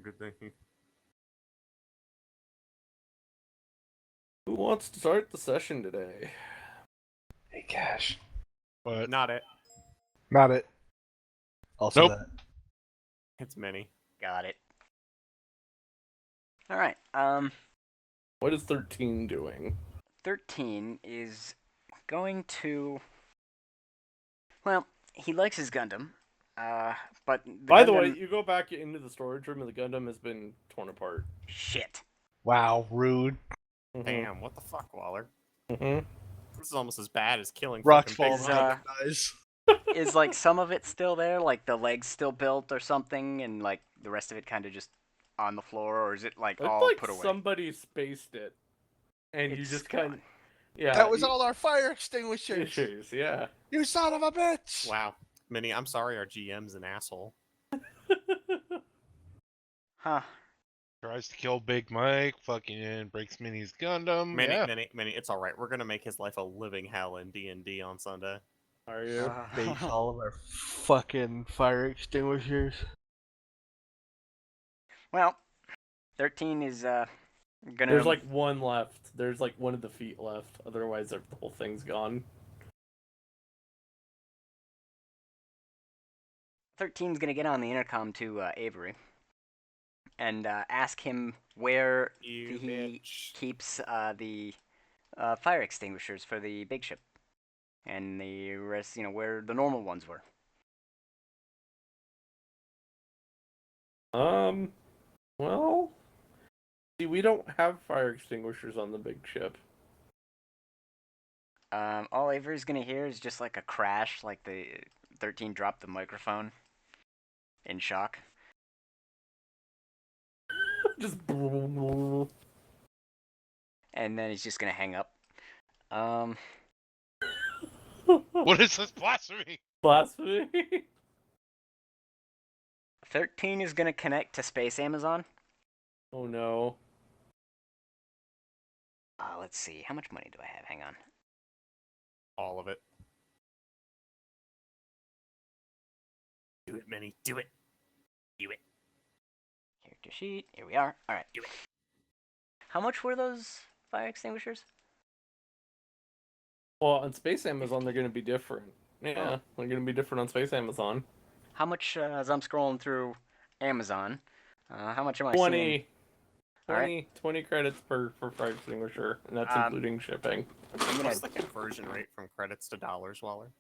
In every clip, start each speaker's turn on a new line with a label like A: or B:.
A: Good thing.
B: Who wants to start the session today?
C: Hey, Cash.
D: But
A: Not it.
C: Not it. Also
D: Nope.
C: that.
A: It's many.
E: Got it. All right.
B: What is 13 doing?
E: 13 is going to. Well, he likes his Gundam. But
B: By the
E: Gundam...
B: way, you go back into the storage room and the Gundam has been torn apart.
E: Shit.
C: Wow, rude.
A: Damn, what the fuck, Waller?
B: Mm-hmm.
A: This is almost as bad as killing
C: Rocks
A: fucking
C: fall
A: pigs.
C: on guys.
E: Is like some of it still there, like the legs still built or something, and like the rest of it kind of just on the floor, or is it like
B: It's
E: all
B: like
E: put away?
B: somebody spaced it, and you
E: It's
B: just
E: gone.
B: kind of... Yeah.
C: That was all our fire extinguishers.
B: Issues, yeah.
C: You son of a bitch.
A: Wow. Minnie, I'm sorry our GM's an asshole.
E: Huh.
D: tries to kill Big Mike, fucking breaks Minnie's Gundam.
A: Minnie,
D: Yeah.
A: Minnie, it's alright. We're gonna make his life a living hell in D&D on Sunday.
B: Are you?
C: Base all of our fucking fire extinguishers.
E: Well, 13 is gonna.
B: There's like one left. There's like one of the feet left. Otherwise, the whole thing's gone.
E: 13's gonna get on the intercom to Avery and ask him where
A: You
E: he
A: bitch.
E: keeps the fire extinguishers for the big ship, and the rest, where the normal ones were.
B: Well, see, we don't have fire extinguishers on the big ship.
E: All Avery's gonna hear is just like a crash, like the 13 dropped the microphone in shock.
B: Just...
E: And then he's just gonna hang up.
D: What is this blasphemy?
B: Blasphemy?
E: 13 is gonna connect to Space Amazon.
B: Oh no.
E: Let's see, how much money do I have? Hang on.
A: All of it. Do it, Minnie. Do it. Do it.
E: Character sheet. Here we are. All right.
A: Do it.
E: How much were those fire extinguishers?
B: Well, on Space Amazon, they're going to be different. Yeah, they're going to be different on Space Amazon.
E: How much, as I'm scrolling through Amazon, how much am I
B: 20.
E: seeing?
B: 20 credits for fire extinguisher, and that's including shipping.
A: What's the conversion rate from credits to dollars, Waller?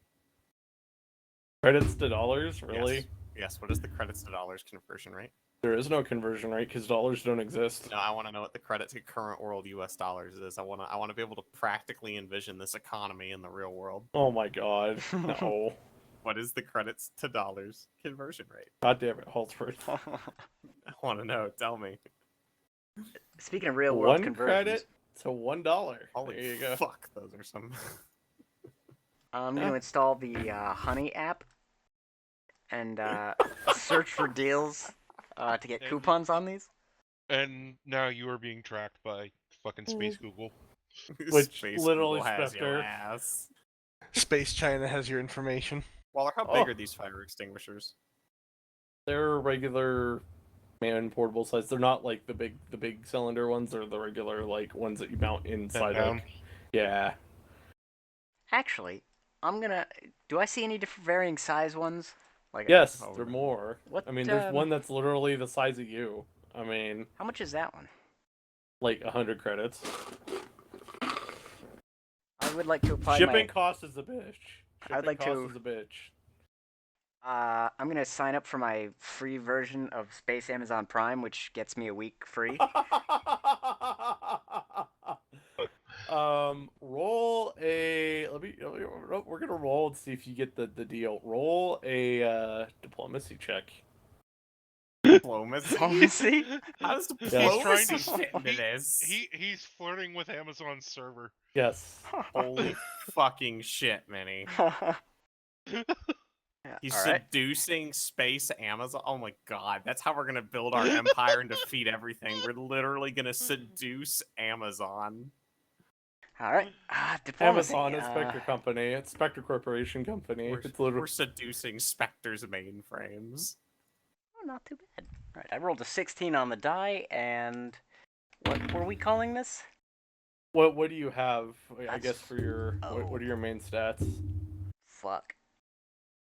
B: Credits to dollars? Really?
A: Yes. What is the credits to dollars conversion rate?
B: There is no conversion rate because dollars don't exist.
A: No, I want to know what the credit to current world U.S. dollars is. I want to be able to practically envision this economy in the real world.
B: Oh my god. No.
A: What is the credits to dollars conversion rate?
B: God damn it, Halsford.
A: I want to know. Tell me.
E: Speaking of real world
B: One
E: conversions,
B: credit to $1.
A: Holy
B: There you go.
A: fuck, those are some...
E: I'm going to install the Honey app and search for deals to get coupons on these.
D: And now you are being tracked by fucking Space Google.
B: Which
A: Space
B: literally
A: Google has
B: Spectre.
A: your ass.
C: Space China has your information.
A: Waller, how big are these fire extinguishers?
B: They're regular man portable size. They're not like the big cylinder ones. They're the regular like ones that you mount inside of. Yeah.
E: Actually, I'm gonna. Do I see any different varying size ones? Like
B: Yes,
A: Oh,
B: they're more.
E: What,
B: I mean, there's one that's literally the size of you. I mean,
E: How much is that one?
B: like 100 credits.
E: I would like to apply
B: Shipping cost is a bitch.
E: I'd like
B: Shipping
E: to-
B: cost is a bitch.
E: I'm gonna sign up for my free version of Space Amazon Prime, which gets me a week free.
B: Roll a. We're gonna roll and see if you get the deal. Roll a diplomacy check.
A: Diplomacy?
E: Diplomacy?
A: How does
D: He's
A: diplomacy
D: trying
A: fit into this?
D: He's flirting with Amazon's server.
B: Yes.
A: Holy fucking shit, Minnie. He's
E: All right.
A: seducing Space Amazon. Oh my god, that's how we're gonna build our empire and defeat everything. We're literally gonna seduce Amazon.
E: All right. Diplomacy.
B: Amazon is Spectre Company. It's Spectre Corporation Company.
A: We're,
B: It's literally.
A: we're seducing Spectre's mainframes.
E: Oh, not too bad. Alright, I rolled a 16 on the die, and what were we calling this?
B: What do you have? I
E: That's-
B: guess for your
E: oh.
B: what are your main stats?
E: Fuck.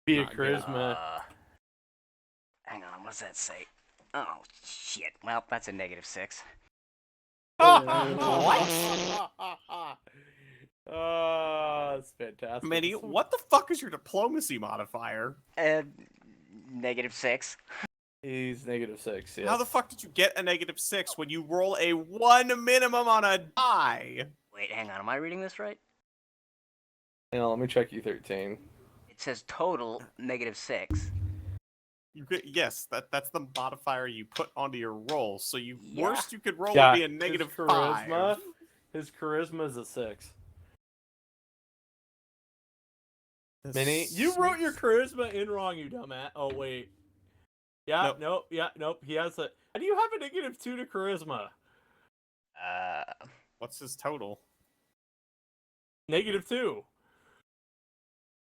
B: Be a
A: Not good.
B: charisma.
E: Hang on, what does that say? Oh, shit. Well, that's a -6.
B: Oh, that's fantastic.
A: Minnie, what the fuck is your diplomacy modifier?
E: -6.
B: He's -6. Yes.
A: How the fuck did you get a -6 when you roll a 1 minimum on a die?
E: Wait, hang on, am I reading this right?
B: Hang on, let me check U13.
E: It says total -6.
A: You could, yes, that's the modifier you put onto your roll. So
E: Yeah.
A: worst you could roll
B: Yeah,
A: would be a
B: his
A: -5.
B: charisma. His charisma is a 6. Minnie, you wrote your charisma in wrong, you dumbass. Oh wait. Yeah,
A: Nope.
B: nope. He has a. How do you have a -2 to charisma?
A: What's his total?
B: -2.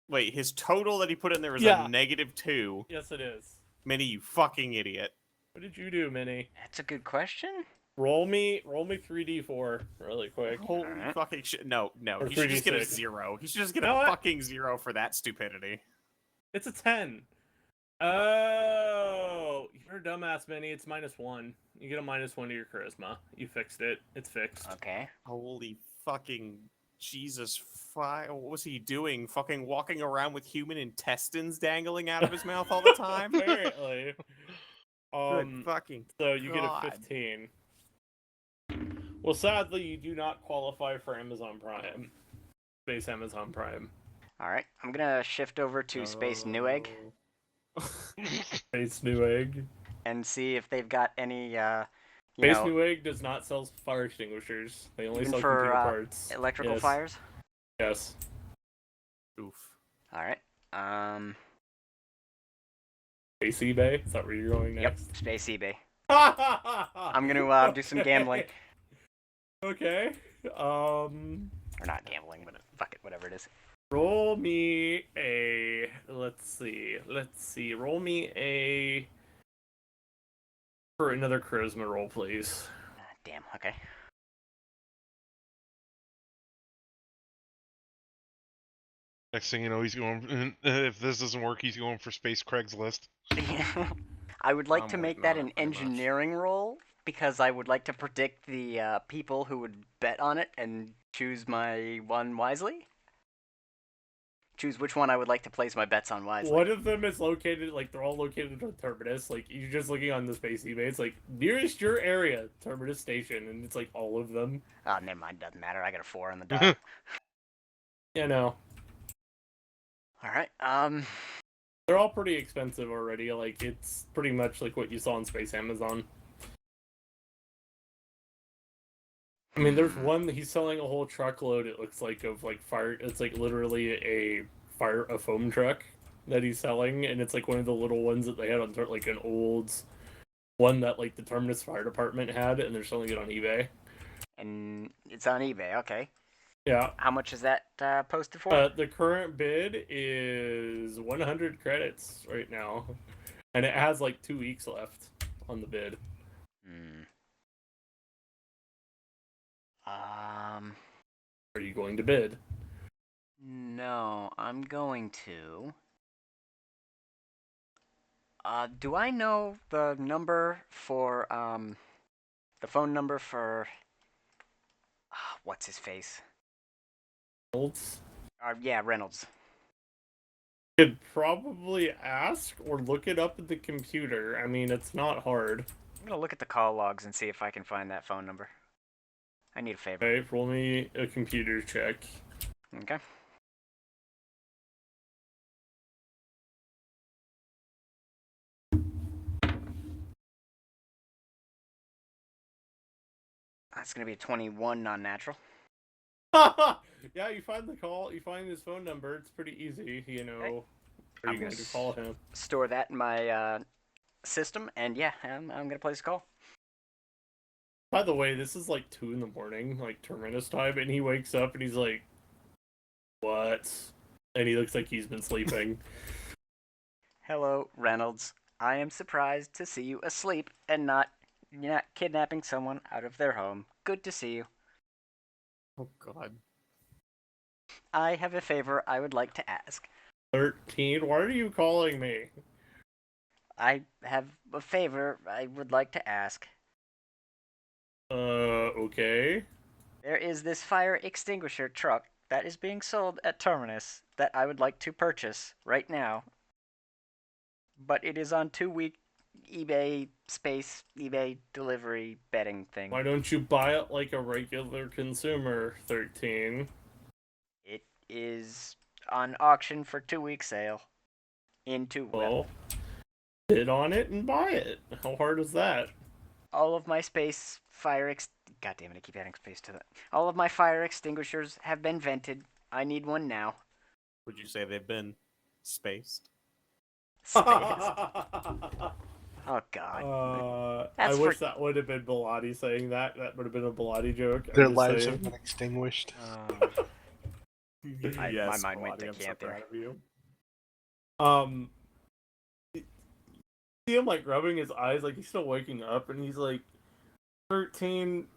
A: Wait, his total that he put in there is
B: Yeah.
A: a -2.
B: Yes, it is.
A: Minnie, you fucking idiot.
B: What did you do, Minnie?
E: That's a good question.
B: Roll me 3d4 really quick.
A: Holy
E: Alright.
A: fucking shit. No,
B: Or
A: he should just get a
B: 3d6.
A: 0. He should just get
B: No,
A: a
B: I-
A: fucking 0 for that stupidity.
B: It's a 10. Oh, you're a dumbass, Minnie. It's -1. You get a -1 to your charisma. You fixed it. It's fixed.
E: Okay.
A: Holy fucking Jesus. What was he doing? Fucking walking around with human intestines dangling out of his mouth all the time?
B: Apparently.
A: Good fucking
B: So you get a
A: God.
B: 15. Well, sadly, you do not qualify for Amazon Prime. Space Amazon Prime.
E: Alright, I'm gonna shift over to Space Newegg
B: Space Newegg.
E: and see if they've got any, you
B: Space
E: know,
B: Newegg does not sell fire extinguishers. They only
E: Even
B: sell
E: for,
B: computer parts.
E: electrical
B: Yes.
E: fires.
B: Yes.
A: Oof.
E: Alright.
B: Space eBay? Is that where you're going
E: Yep,
B: next?
E: Space eBay.
B: I'm
E: I'm gonna, do some gambling.
B: Okay.
E: Or not gambling, but fuck it, whatever it is.
B: Roll me a. Let's see. Roll me a. For another charisma roll, please.
E: Damn, okay.
D: Next thing you know, he's going. If this doesn't work, he's going for Space Craigslist.
E: I would like
A: I'm
E: to make
A: working
E: that
A: on
E: an
A: it pretty much.
E: engineering roll, because I would like to predict the people who would bet on it and choose my one wisely. Choose which one I would like to place my bets on wisely.
B: One of them is located, like, they're all located on Terminus. Like, you're just looking on the Space eBay. It's like, nearest your area, Terminus Station, and it's like all of them.
E: Oh, never mind, doesn't matter. I got a 4 on the die.
B: Yeah, no.
E: Alright,
B: They're all pretty expensive already. Like, it's pretty much like what you saw on Space Amazon. I mean, there's one that he's selling a whole truckload, it looks like, of like fire. It's like literally a foam truck that he's selling, and it's like one of the little ones that they had on like an old one that like the Terminus Fire Department had, and they're selling it on eBay.
E: and it's on eBay, okay.
B: Yeah.
E: How much is that posted for?
B: The current bid is 100 credits right now, and it has like 2 weeks left on the bid. Are you going to bid?
E: No, I'm going to. Do I know the number for, the phone number for, what's his face?
B: Reynolds?
E: Yeah, Reynolds.
B: Could probably ask or look it up at the computer. I mean, it's not hard.
E: I'm gonna look at the call logs and see if I can find that phone number. I need a favor.
B: Okay, roll me a computer check.
E: Okay. That's gonna be a 21 non-natural.
B: Yeah, you find the call, you find his phone number, it's pretty easy, you know.
E: Okay.
B: Are
E: I'm
B: you going
E: gonna
B: to call him?
E: Store that in my system, and yeah, I'm gonna place a call.
B: By the way, this is like 2 in the morning, like Terminus time, and he wakes up and he's like, what? And he looks like he's been sleeping.
E: Hello, Reynolds. I am surprised to see you asleep and not kidnapping someone out of their home. Good to see you.
A: Oh God.
E: I have a favor I would like to ask.
B: 13? Why are you calling me?
E: I have a favor I would like to ask.
B: Okay.
E: There is this fire extinguisher truck that is being sold at Terminus that I would like to purchase right now. But it is on 2-week eBay delivery betting thing.
B: Why don't you buy it like a regular consumer, 13?
E: It is on auction for 2-week sale.
B: Well, bid on it and buy it. How hard is that?
E: All of my space fire God damn it, I keep adding space to that. All of my fire extinguishers have been vented. I need one now.
A: Would you say they've been spaced?
E: Space. Oh god.
B: I
E: That's
B: wish
E: for-
B: that would have been Bilotti saying that. That would have been a Bilotti joke. I'm
C: Their
B: just
C: lives
B: saying.
C: have been extinguished.
E: My mind went to
A: Scotty, I'm so
E: camp there.
A: proud of you.
B: See him like rubbing his eyes like he's still waking up, and he's like, 13,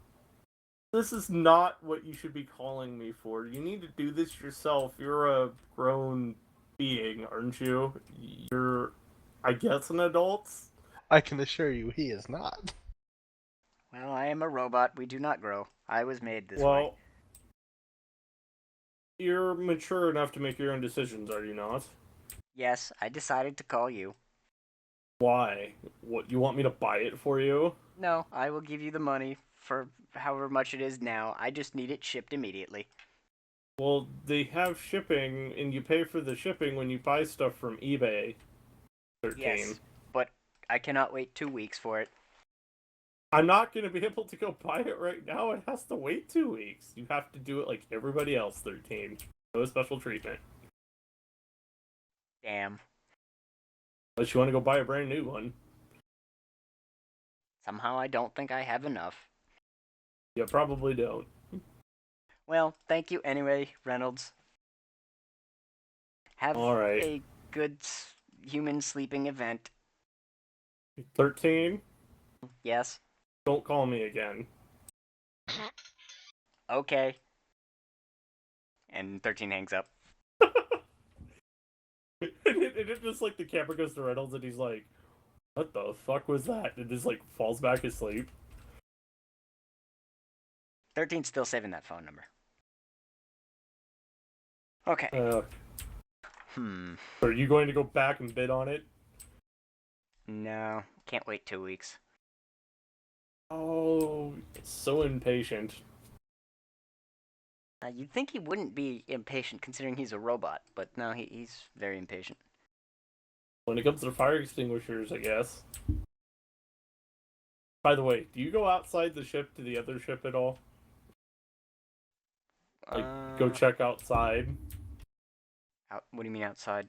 B: this is not what you should be calling me for. You need to do this yourself. You're a grown being, aren't you? You're, I guess, an adult?
C: I can assure you he is not.
E: Well, I am a robot. We do not grow. I was made this way.
B: Well, you're mature enough to make your own decisions, are you not?
E: Yes, I decided to call you.
B: Why? What, you want me to buy it for you?
E: No, I will give you the money for however much it is now. I just need it shipped immediately.
B: Well, they have shipping, and you pay for the shipping when you buy stuff from eBay. 13.
E: Yes, but I cannot wait 2 weeks for it.
B: I'm not going to be able to go buy it right now. It has to wait 2 weeks. You have to do it like everybody else, 13. No special treatment.
E: Damn.
B: Unless you want to go buy a brand new one.
E: Somehow I don't think I have enough.
B: You probably don't.
E: Well, thank you anyway, Reynolds. Have
B: All right.
E: a good human sleeping event.
B: 13,
E: Yes?
B: don't call me again.
E: Okay. And 13 hangs up.
B: and it just like the camera goes to Reynolds and he's like, what the fuck was that? And just like falls back asleep.
E: 13's still saving that phone number. Okay.
B: Are you going to go back and bid on it?
E: No, can't wait 2 weeks.
B: Oh, it's so impatient.
E: You'd think he wouldn't be impatient considering he's a robot, but no, he's very impatient.
B: When it comes to fire extinguishers, I guess. By the way, do you go outside the ship to the other ship at all? Like, go check outside?
E: What do you mean outside?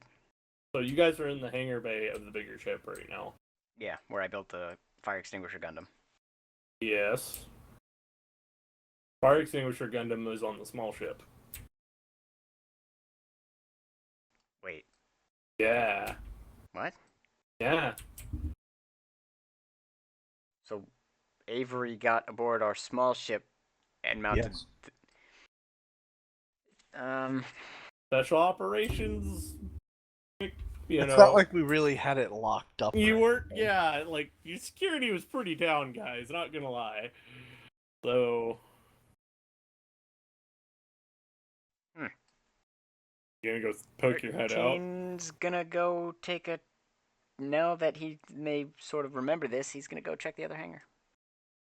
B: So you guys are in the hangar bay of the bigger ship right now.
E: Yeah, where I built the fire extinguisher Gundam.
B: Yes. Fire extinguisher Gundam is on the small ship.
E: Wait,
B: Yeah.
E: what?
B: Yeah.
E: So Avery got aboard our small ship and mounted.
C: Yes.
B: Special operations. You
C: It's
B: know.
C: not like we really had it locked up.
B: You
C: or
B: weren't,
C: anything.
B: yeah, like, your security was pretty down, guys, not gonna lie. So... You're gonna go poke your head out?
E: 13's gonna go take a. Now that he may sort of remember this, he's gonna go check the other hangar.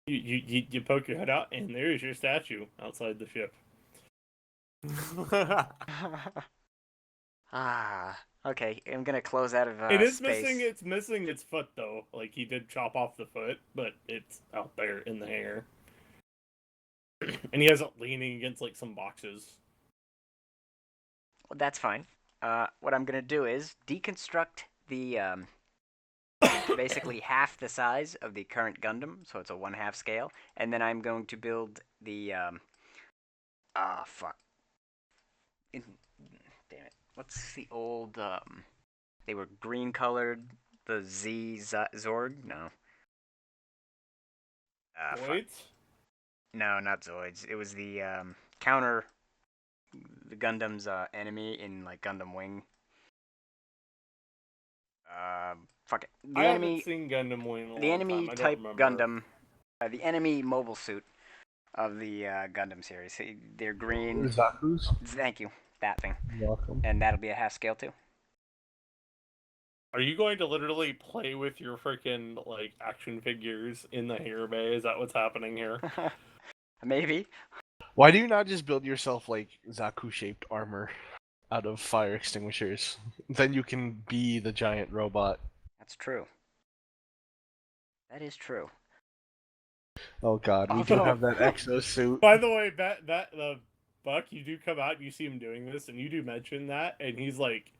B: You poke your head out, and there's your statue outside the ship.
E: Okay, I'm gonna close out of
B: It is
E: space.
B: it's missing its foot, though. Like, he did chop off the foot, but it's out there in the hangar. And he has it leaning against, like, some boxes.
E: Well, that's fine. What I'm gonna do is deconstruct the basically half the size of the current Gundam, so it's a 1/2 scale, and then I'm going to build the fuck. Damn it. What's the old they were green colored the Zorg? No. Fuck.
B: Zoids?
E: No, not Zoids. It was the counter the Gundam's enemy in like Gundam Wing. Fuck it. The
B: I
E: enemy,
B: haven't seen Gundam Wing in a long
E: the enemy
B: time. I don't
E: type
B: remember.
E: Gundam, the enemy mobile suit of the Gundam series. They're green.
C: Zaku's?
E: Thank you. That thing,
C: Welcome.
E: and that'll be a half scale too.
B: Are you going to literally play with your freaking like action figures in the hangar bay? Is that what's happening here?
E: Maybe.
C: Why do you not just build yourself like Zaku-shaped armor out of fire extinguishers? Then you can be the giant robot.
E: That's true. That is true.
C: Oh god, we
B: Oh,
C: do
B: no.
C: have that exosuit.
B: By the way, Buck, you do come out and you see him doing this, and you do mention that, and he's like,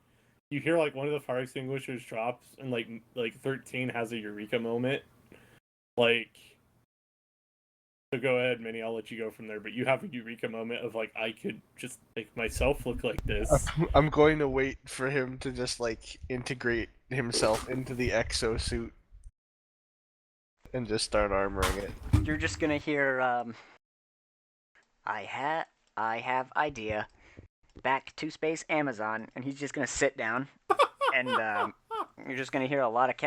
B: you hear like one of the fire extinguishers drops, and like 13 has a eureka moment. Like, so go ahead, Minnie. I'll let you go from there. But you have a eureka moment of like, I could just make myself look like this.
C: I'm going to wait for him to just like integrate himself into the exosuit and just start armoring it.
E: You're just gonna hear I have idea. Back to space Amazon, and he's just gonna sit down, and you're just gonna hear a lot of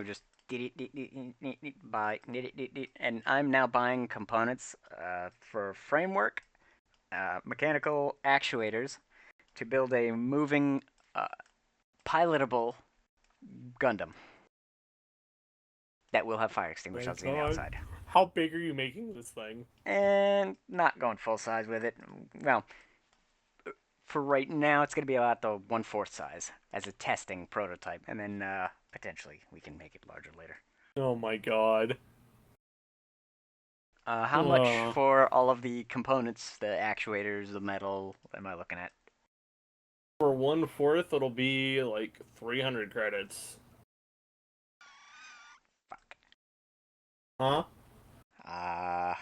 E: just buy, and I'm now buying components for framework, mechanical actuators, to build a moving, pilotable Gundam that will have fire extinguishers on the outside.
B: How big are you making this thing?
E: And not going full size with it. Well, for right now, it's going to be about the 1/4 size as a testing prototype, and then potentially we can make it larger later.
B: Oh my god.
E: How much for all of the components, the actuators, the metal, what am I looking at?
B: For 1/4, it'll be like 300 credits.
E: Fuck.
B: Huh?
A: I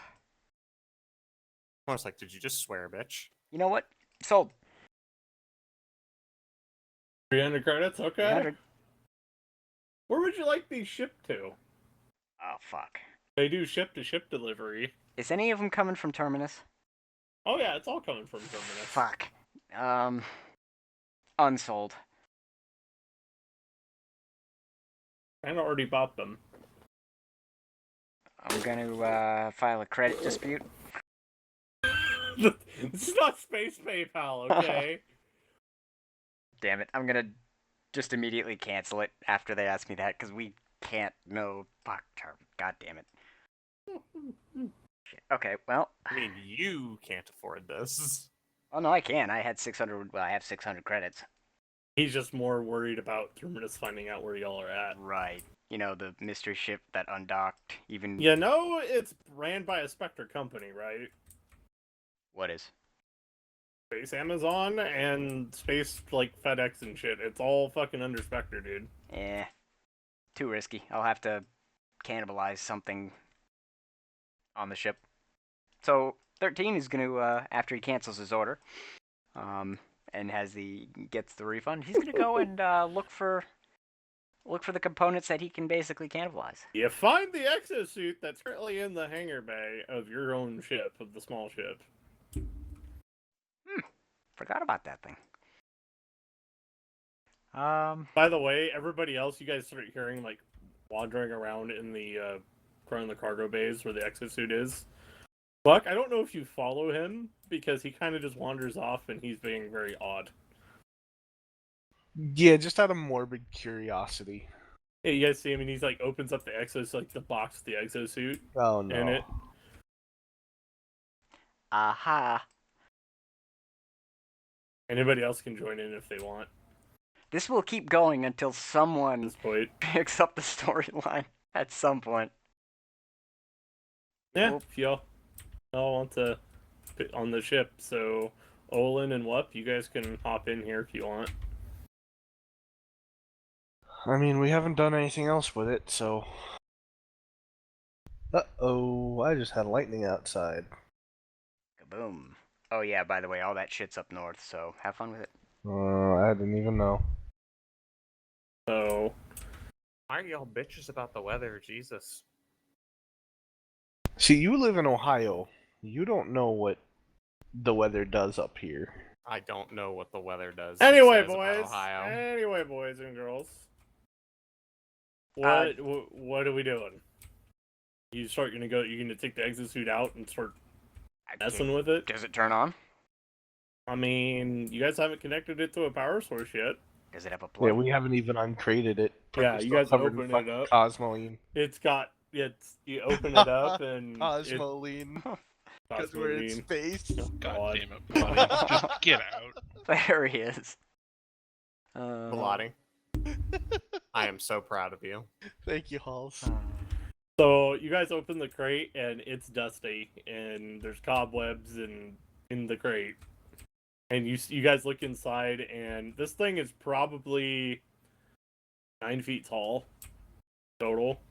A: was like, did you just swear, bitch?
E: You know what? Sold.
B: 300 credits? Okay.
E: 300.
B: Where would you like these shipped to?
E: Oh, fuck.
B: They do ship-to-ship delivery.
E: Is any of them coming from Terminus?
B: Oh yeah, it's all coming from Terminus.
E: Fuck. Unsold.
B: I already bought them.
E: I'm gonna file a credit dispute.
B: This is not Space PayPal, okay?
E: Damn it. I'm gonna just immediately cancel it after they ask me that, because we can't know. Fuck, god damn it. Shit. Okay, well.
A: I mean, you can't afford this.
E: Oh, no, I can. I had 600. Well, I have 600 credits.
B: He's just more worried about Terminus finding out where y'all are at.
E: Right. You know, the mystery ship that undocked, even...
B: You know it's ran by a Spectre company, right?
E: What is?
B: Space Amazon and Space, like, FedEx and shit. It's all fucking under Spectre, dude.
E: Eh. Too risky. I'll have to cannibalize something on the ship. So, 13 is going to, after he cancels his order, and gets the refund, he's going to go and look for the components that he can basically cannibalize.
B: You find the exosuit that's currently in the hangar bay of your own ship, of the small ship.
E: Forgot about that thing.
B: By the way, everybody else, you guys start hearing, like, wandering around in the cargo bays where the exosuit is. Buck, I don't know if you follow him, because he kind of just wanders off and he's being very odd.
C: Yeah, just out of morbid curiosity.
B: Hey, you guys see him, and he's like opens up the exosuit, like the box of the exosuit
C: Oh no.
B: in it.
E: Aha.
B: Anybody else can join in if they want.
E: This will keep going until
B: At
E: someone
B: this point,
E: picks up the storyline at some point.
B: yeah,
E: Nope.
B: if y'all want to fit on the ship, so Olin and Wup, you guys can hop in here if you want.
C: I mean, we haven't done anything else with it, so... Uh-oh, I just had lightning outside.
E: Kaboom. Oh yeah, by the way, all that shit's up north, so have fun with it.
C: I didn't even know.
B: So
A: Why are y'all bitches about the weather? Jesus.
C: See, you live in Ohio. You don't know what the weather does up here.
A: I don't know what the weather does. he
B: Anyway,
A: says about
B: boys.
A: Ohio.
B: Anyway, boys and girls.
E: Uh,
B: What are we doing? You're gonna take the exosuit out and start messing with it?
E: Does it turn on?
B: I mean, you guys haven't connected it to a power source yet.
E: Does it have a
C: Yeah,
E: plug?
C: we haven't even uncrated it.
B: Yeah,
C: We're
B: you
C: still
B: guys
C: covered in
B: open it
C: fucking
B: up.
C: Cosmoline.
B: You open it up and
C: Cosmoline. Because we're in
B: Cosmoline.
C: space.
B: Oh,
D: God damn it, Bloody. Just get out.
E: There he is.
A: Bilotti. I am so proud of you.
C: Thank you, Halls.
B: So you guys open the crate and it's dusty and there's cobwebs in the crate. And you guys look inside and this thing is probably 9 feet tall total.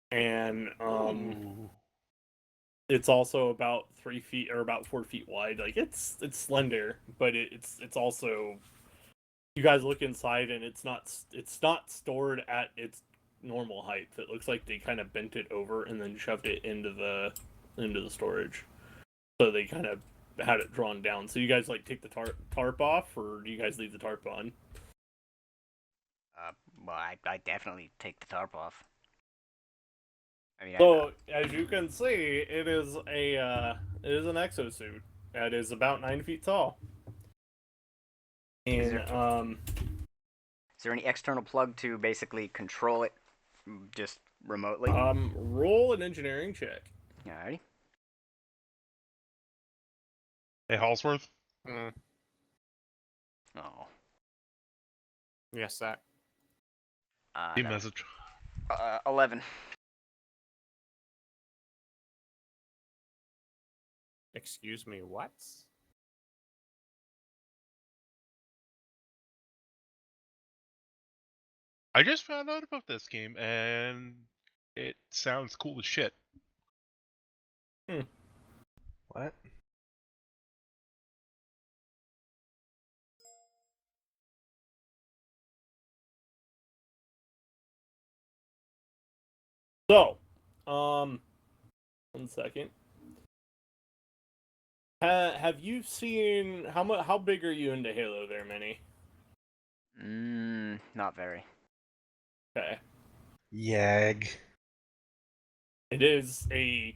B: And
D: Ooh.
B: it's also about 3 feet or about 4 feet wide. Like it's slender, but it's also, you guys look inside and it's not stored at its normal height. It looks like they kind of bent it over and then shoved it into the storage. So they kind of had it drawn down. So you guys like take the tarp off, or do you guys leave the tarp on?
E: Well, I definitely take the tarp off. I mean,
B: So as you can see, it is an exosuit that is about 9 feet tall.
E: Is
B: And
E: is there any external plug to basically control it just remotely?
B: roll an engineering check.
E: Alrighty.
D: Hey, Hallsworth?
A: Mm.
E: Oh.
A: Yes, that.
D: Team message.
E: 11.
A: Excuse me, what?
D: I just found out about this game, and it sounds cool as shit.
C: What?
B: So, 1 second. Have you seen how big are you into Halo there, Minnie?
E: Not very.
B: Okay.
C: Yag.
B: It is the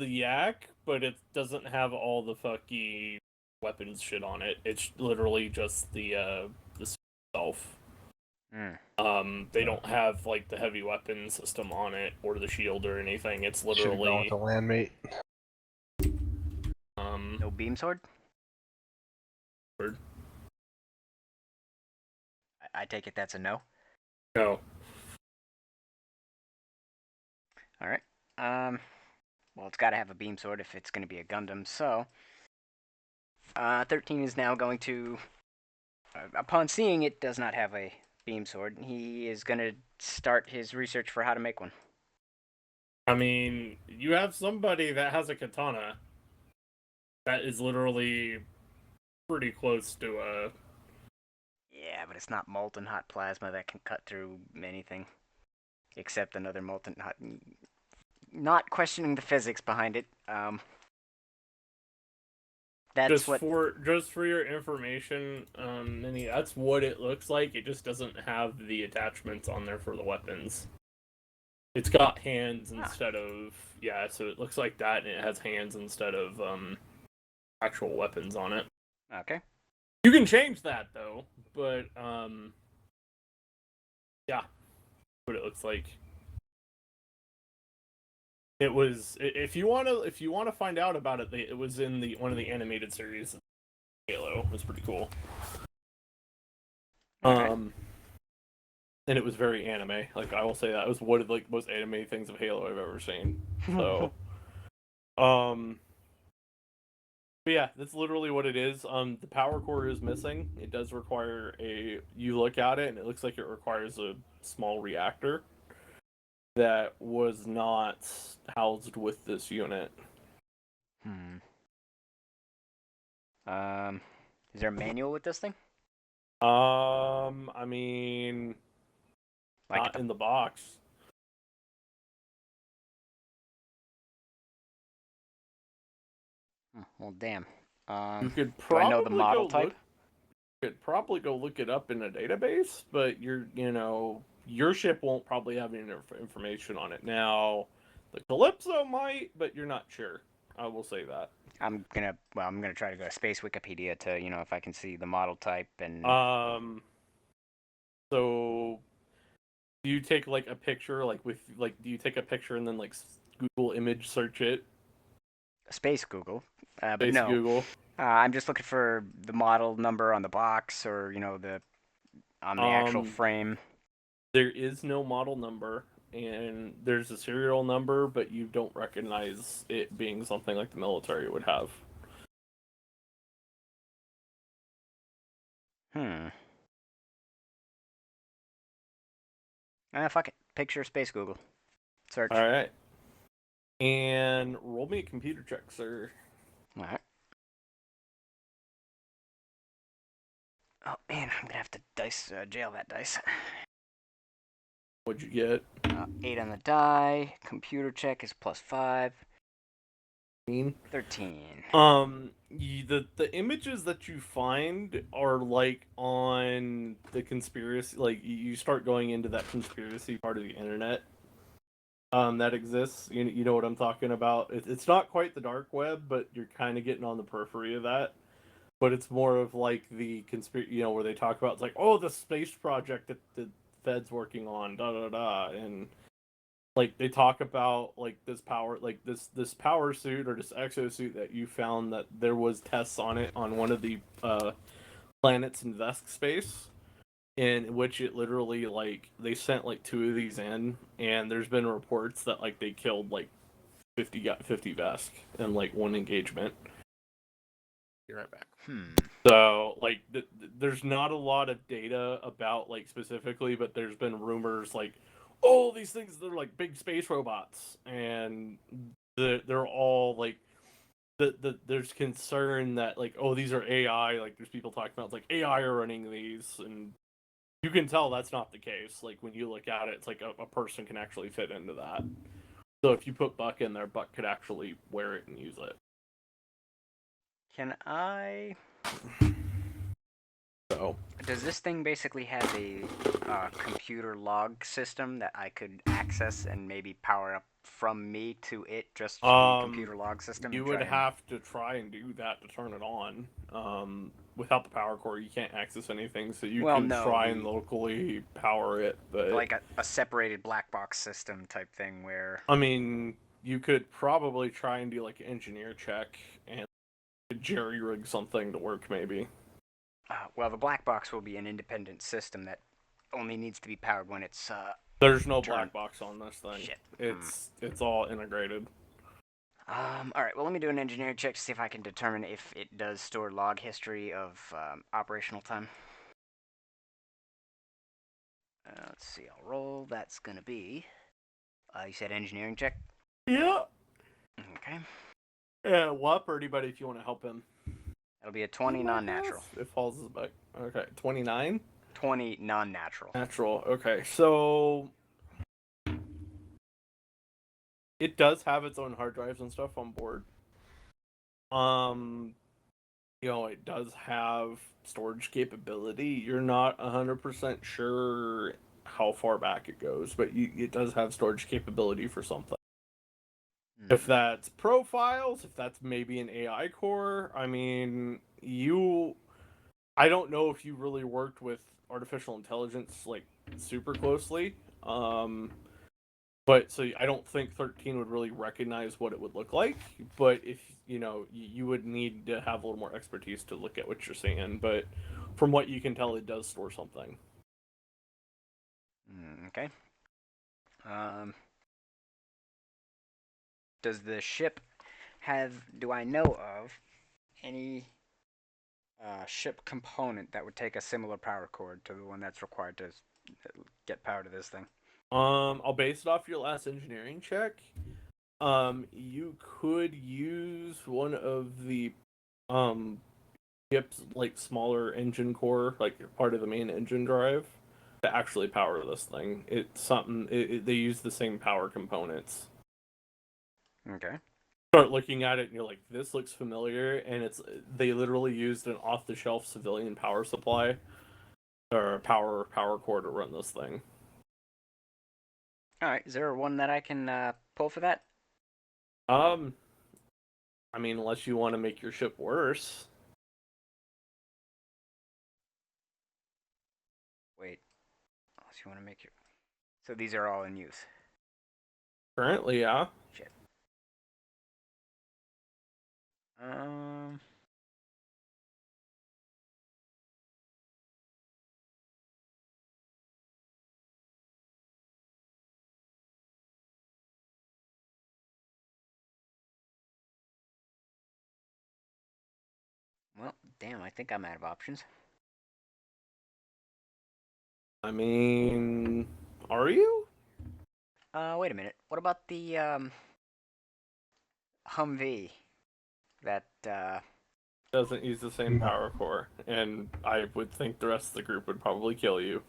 B: yak, but it doesn't have all the fucky weapons shit on it. It's literally just the self. They don't have like the heavy weapon system on it or the shield or anything. It's
C: Should have gone
B: literally
C: with the landmate.
E: No beam sword?
B: Word.
E: I take it that's a no.
B: No.
E: Alright. Well, it's got to have a beam sword if it's going to be a Gundam, so 13 is now going to, upon seeing it does not have a beam sword, he is going to start his research for how to make one.
B: I mean, you have somebody that has a katana that is literally pretty close to a...
E: Yeah, but it's not molten hot plasma that can cut through anything. Except another molten hot... Not questioning the physics behind it. That's
B: just
E: what...
B: for your information, Minnie, that's what it looks like. It just doesn't have the attachments on there for the weapons. It's got hands instead of... Yeah, so it looks like that, and it has hands instead of actual weapons on it.
E: Okay.
B: You can change that, though, but, yeah, what it looks like. It was, if you want to find out about it, it was in one of the animated series of Halo. It was pretty cool.
E: Okay.
B: And it was very anime. Like, I will say that it was one of like most anime things of Halo I've ever seen. So, but yeah, that's literally what it is. The power core is missing. It does require you look at it and it looks like it requires a small reactor that was not housed with this unit.
E: Is there a manual with this thing?
B: I mean,
E: Like
B: Not in the box.
E: well, damn.
B: You could
E: Do I know the
B: probably
E: model
B: go
E: type?
B: look. You could probably go look it up in a database, but your ship won't probably have any information on it. Now, the Calypso might, but you're not sure. I will say that.
E: I'm gonna try to go to Space Wikipedia to, if I can see the model type and
B: So do you take like a picture, do you take a picture and then like Google image search it?
E: Space Google. But
B: Space
E: no,
B: Google.
E: I'm just looking for the model number on the box or on the actual frame.
B: There is no model number, and there's a serial number, but you don't recognize it being something like the military would have.
E: Fuck it. Picture Space Google. Search.
B: All right. And roll me a computer check, sir.
E: All right. Oh man, I'm gonna have to jail that dice.
B: What'd you get?
E: 8 on the die. Computer check is +5.
B: 13.
E: 13.
B: The images that you find are like on the conspiracy. Like you start going into that conspiracy part of the internet. That exists. You know what I'm talking about. It's not quite the dark web, but you're kind of getting on the periphery of that. But it's more of like the conspiracy, where they talk about, it's like, oh, the space project that the Fed's working on, da da da, and like they talk about like this power suit or this exosuit that you found, that there was tests on it on one of the planets in Vesk space, in which it literally, like, they sent like 2 of these in, and there's been reports that like they killed like 50 Vesk in like one engagement.
A: Be right back.
B: So, like, there's not a lot of data about, like, specifically, but there's been rumors, like, oh, these things, they're, like, big space robots, and they're all, like, there's concern that, like, oh, these are AI, like, there's people talking about, it's like, AI are running these, and you can tell that's not the case. Like, when you look at it, it's like a person can actually fit into that. So if you put Buck in there, Buck could actually wear it and use it.
E: Can I?
B: So
E: Does this thing basically have a computer log system that I could access and maybe power up from me to it, just the computer log system?
B: You would have to try and do that to turn it on. Without the power core, you can't access anything, so you can try and locally power it, but
E: like a separated black box system type thing where...
B: I mean, you could probably try and do like an engineer check and jerry rig something to work, maybe.
E: Well, the black box will be an independent system that only needs to be powered when it's
B: There's no black box on this thing.
E: Shit.
B: It's all integrated.
E: Alright, well, let me do an engineering check to see if I can determine if it does store log history of operational time. Let's see, I'll roll. That's gonna be... you said engineering check?
B: Yeah.
E: Okay.
B: Yeah, Wup, or anybody if you want to help him.
E: It'll be a 20 non-natural.
B: It falls back. Okay, 29?
E: 20 non-natural.
B: Natural, okay. So it does have its own hard drives and stuff on board. It does have storage capability. You're not 100% sure how far back it goes, but it does have storage capability for something. If that's profiles, if that's maybe an AI core, I mean, I don't know if you really worked with artificial intelligence, like, super closely. But so I don't think 13 would really recognize what it would look like. But if, you would need to have a little more expertise to look at what you're seeing. But from what you can tell, it does store something.
E: Okay. Does the ship do I know of any ship component that would take a similar power cord to the one that's required to get power to this thing?
B: I'll base it off your last engineering check. You could use one of the ship's, like, smaller engine core, like part of the main engine drive, to actually power this thing. It's something. They use the same power components.
E: Okay.
B: Start looking at it, and you're like, "This looks familiar." And they literally used an off-the-shelf civilian power supply or a power core to run this thing.
E: All right. Is there one that I can pull for that?
B: I mean, unless you want to make your ship worse.
E: Wait. Unless you want to make your. So these are all in use.
B: Currently, yeah.
E: Shit. Well, damn. I think I'm out of options.
B: I mean, are you?
E: Wait a minute. What about the Humvee? That
B: Doesn't use the same power core, and I would think the rest of the group would probably kill you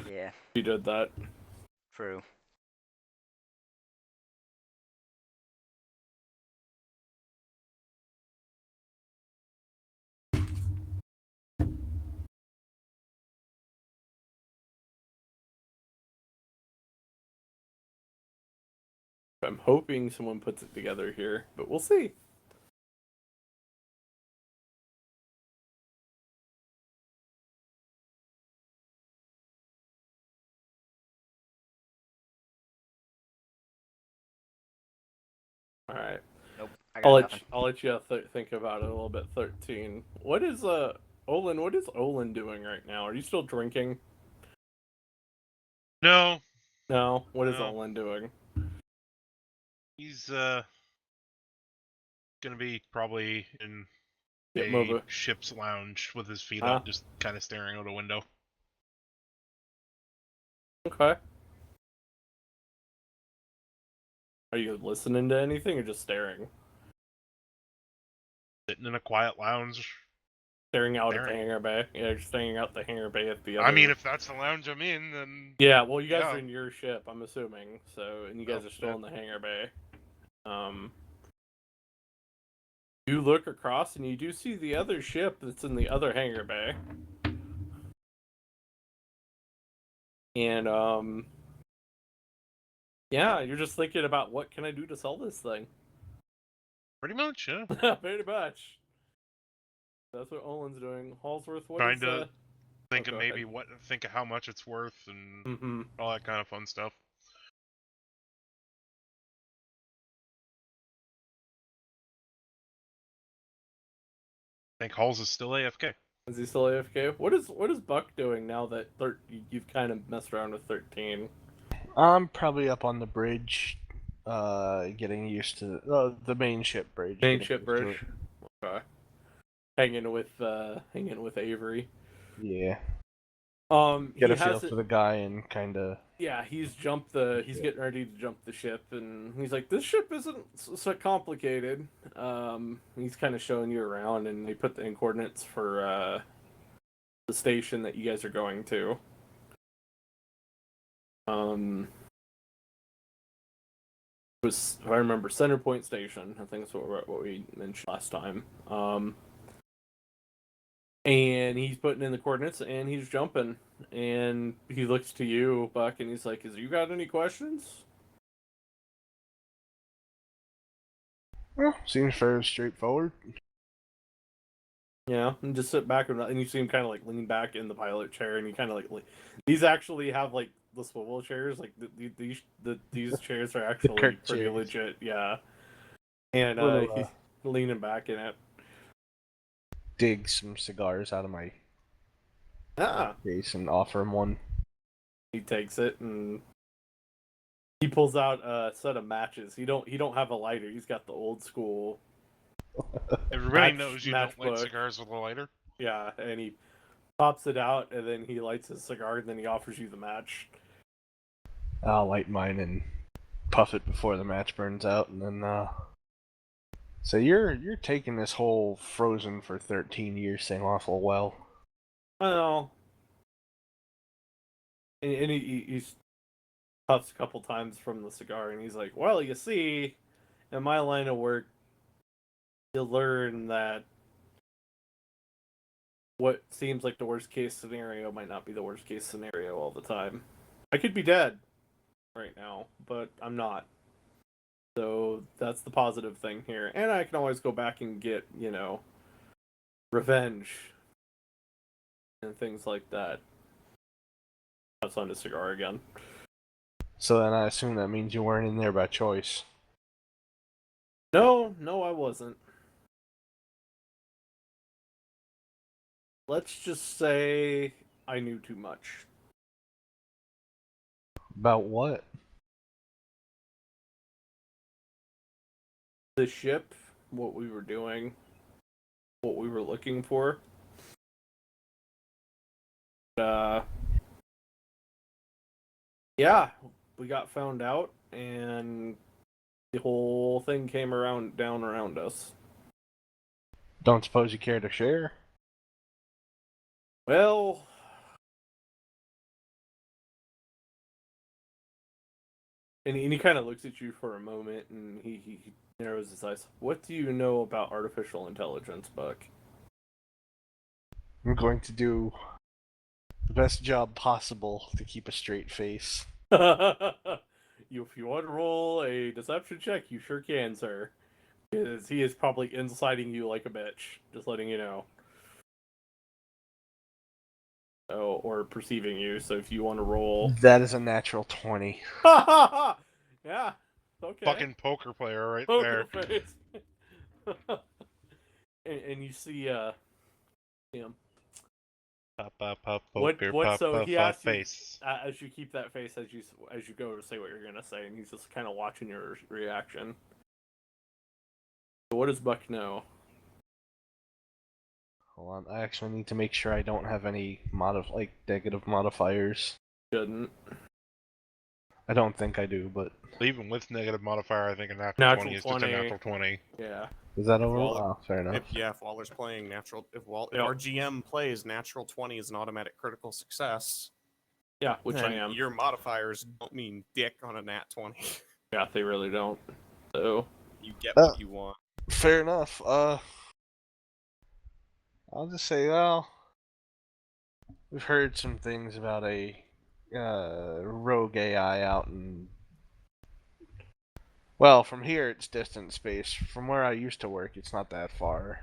E: yeah,
B: if you did that.
E: true.
B: I'm hoping someone puts it together here, but we'll see. All right.
E: Nope. I got nothing.
B: I'll let you think about it a little bit. 13. What is Olin? What is Olin doing right now? Are you still drinking?
D: No,
B: No. What is
D: No.
B: Olin doing?
D: he's gonna be probably in
B: Get
D: a
B: MOBA.
D: ship's lounge with his feet
B: Huh?
D: up, just kind of staring out a window.
B: Okay. Are you listening to anything or just staring?
D: Sitting in a quiet lounge.
B: Staring out at the
D: Staring.
B: hangar bay. Yeah, just staring out the hangar bay at the other.
D: I mean, if that's the lounge I'm in, then
B: Yeah, well, you guys
D: Yeah.
B: are in your ship, I'm assuming. So, and you guys
D: Oh,
B: are still
D: yeah.
B: in the hangar bay. You look across and you do see the other ship that's in the other hangar bay. And yeah, you're just thinking about what can I do to sell this thing.
D: pretty much, yeah.
B: Pretty much. That's what Olin's doing. Hallsworth, what
D: Trying
B: is
D: to think
B: go
D: of maybe
B: ahead.
D: think of how much it's worth and
B: Mm-hmm.
D: all that kind of fun stuff. I think Halls is still AFK.
B: Is he still AFK? What is Buck doing now that you've kind of messed around with 13?
C: I'm probably up on the bridge, getting used to the main ship bridge.
B: Main
C: getting
B: ship
C: used to
B: bridge. Okay. Hanging with Avery.
C: it. Yeah.
B: he
C: Get a feel
B: has it.
C: for the guy and kind of.
B: Yeah, he's getting ready to jump the ship, and he's like, "This ship isn't so complicated." He's kind of showing you around, and they put the coordinates for the station that you guys are going to. It was, if I remember, Center Point Station. I think that's what we mentioned last time. And he's putting in the coordinates, and he's jumping, and he looks to you, Buck, and he's like, "Is you got any questions?"
C: Well, seems fairly straightforward.
B: Yeah, and just sit back and you see him kind of like lean back in the pilot chair, and he kind of like these actually have like the swivel chairs, like these chairs are actually
C: Kirk
B: pretty
C: chairs.
B: legit, yeah. And
C: Little,
B: he's leaning back in it.
C: dig some cigars out of my case and offer him one.
B: He takes it and he pulls out a set of matches. He don't have a lighter. He's got the old school.
D: Everybody knows you don't light
B: matchbook.
D: cigars with a lighter.
B: Yeah, and he pops it out, and then he lights his cigar, and then he offers you the match.
C: I'll light mine and puff it before the match burns out, and then So you're taking this whole frozen for 13 years thing awful well.
B: Well, And he puffs a couple times from the cigar, and he's like, "Well, you see, in my line of work, you learn that what seems like the worst case scenario might not be the worst case scenario all the time. I could be dead right now, but I'm not. So that's the positive thing here. And I can always go back and get, revenge and things like that." That's on the cigar again.
C: So then I assume that means you weren't in there by choice.
B: No, I wasn't. Let's just say I knew too much.
C: About what?
B: The ship, what we were doing, what we were looking for. Yeah, we got found out, and the whole thing came down around us.
C: Don't suppose you care to share?
B: Well, and he kind of looks at you for a moment, and he narrows his eyes. What do you know about artificial intelligence, Buck?
C: I'm going to do the best job possible to keep a straight face.
B: If you want to roll a deception check, you sure can, sir. Because he is probably inciting you like a bitch. Just letting you know. Oh, or perceiving you. So if you want to roll,
C: That is a natural 20.
B: yeah, okay.
D: Fucking poker player right
B: Poker
D: there.
B: face. and you see him.
D: Pop,
B: What?
D: poker,
B: So he asks you
D: face.
B: as you keep that face as you go to say what you're gonna say, and he's just kind of watching your reaction. So what does Buck know?
C: Hold on, I actually need to make sure I don't have any negative modifiers.
B: Shouldn't.
C: I don't think I do, but
D: Even with negative modifier, I think a
B: Natural
D: 20 is just a
B: 20.
D: natural 20.
B: Yeah.
C: is that over?
A: Waller-
C: Oh, fair enough.
A: If Waller's playing natural, if
B: Yep.
A: our GM plays natural 20 is an automatic critical success,
B: Yeah, which I
A: then
B: am.
A: your modifiers don't mean dick on a nat 20.
B: Yeah, they really don't. So
A: You get what you want.
C: Fair enough. I'll just say, well, we've heard some things about a rogue AI out in. Well, from here it's distant space. From where I used to work, it's not that far.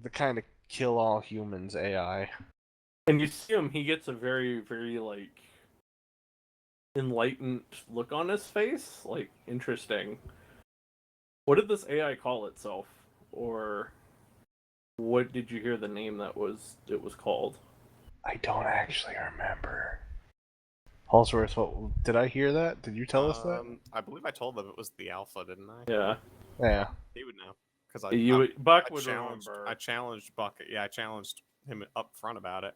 C: The kind of kill all humans AI.
B: and you see him, he gets a very, very enlightened look on his face. Like, interesting. What did this AI call itself? Or what did you hear the name it was called?
C: I don't actually remember. Halsworth, what did I hear that? Did you tell us that?
A: I believe I told them it was the alpha, didn't I?
B: Yeah.
C: Yeah.
A: He would know because
B: Buck
A: I
B: would
A: challenged.
B: remember.
A: I challenged Buck. Yeah, I challenged him up front about it.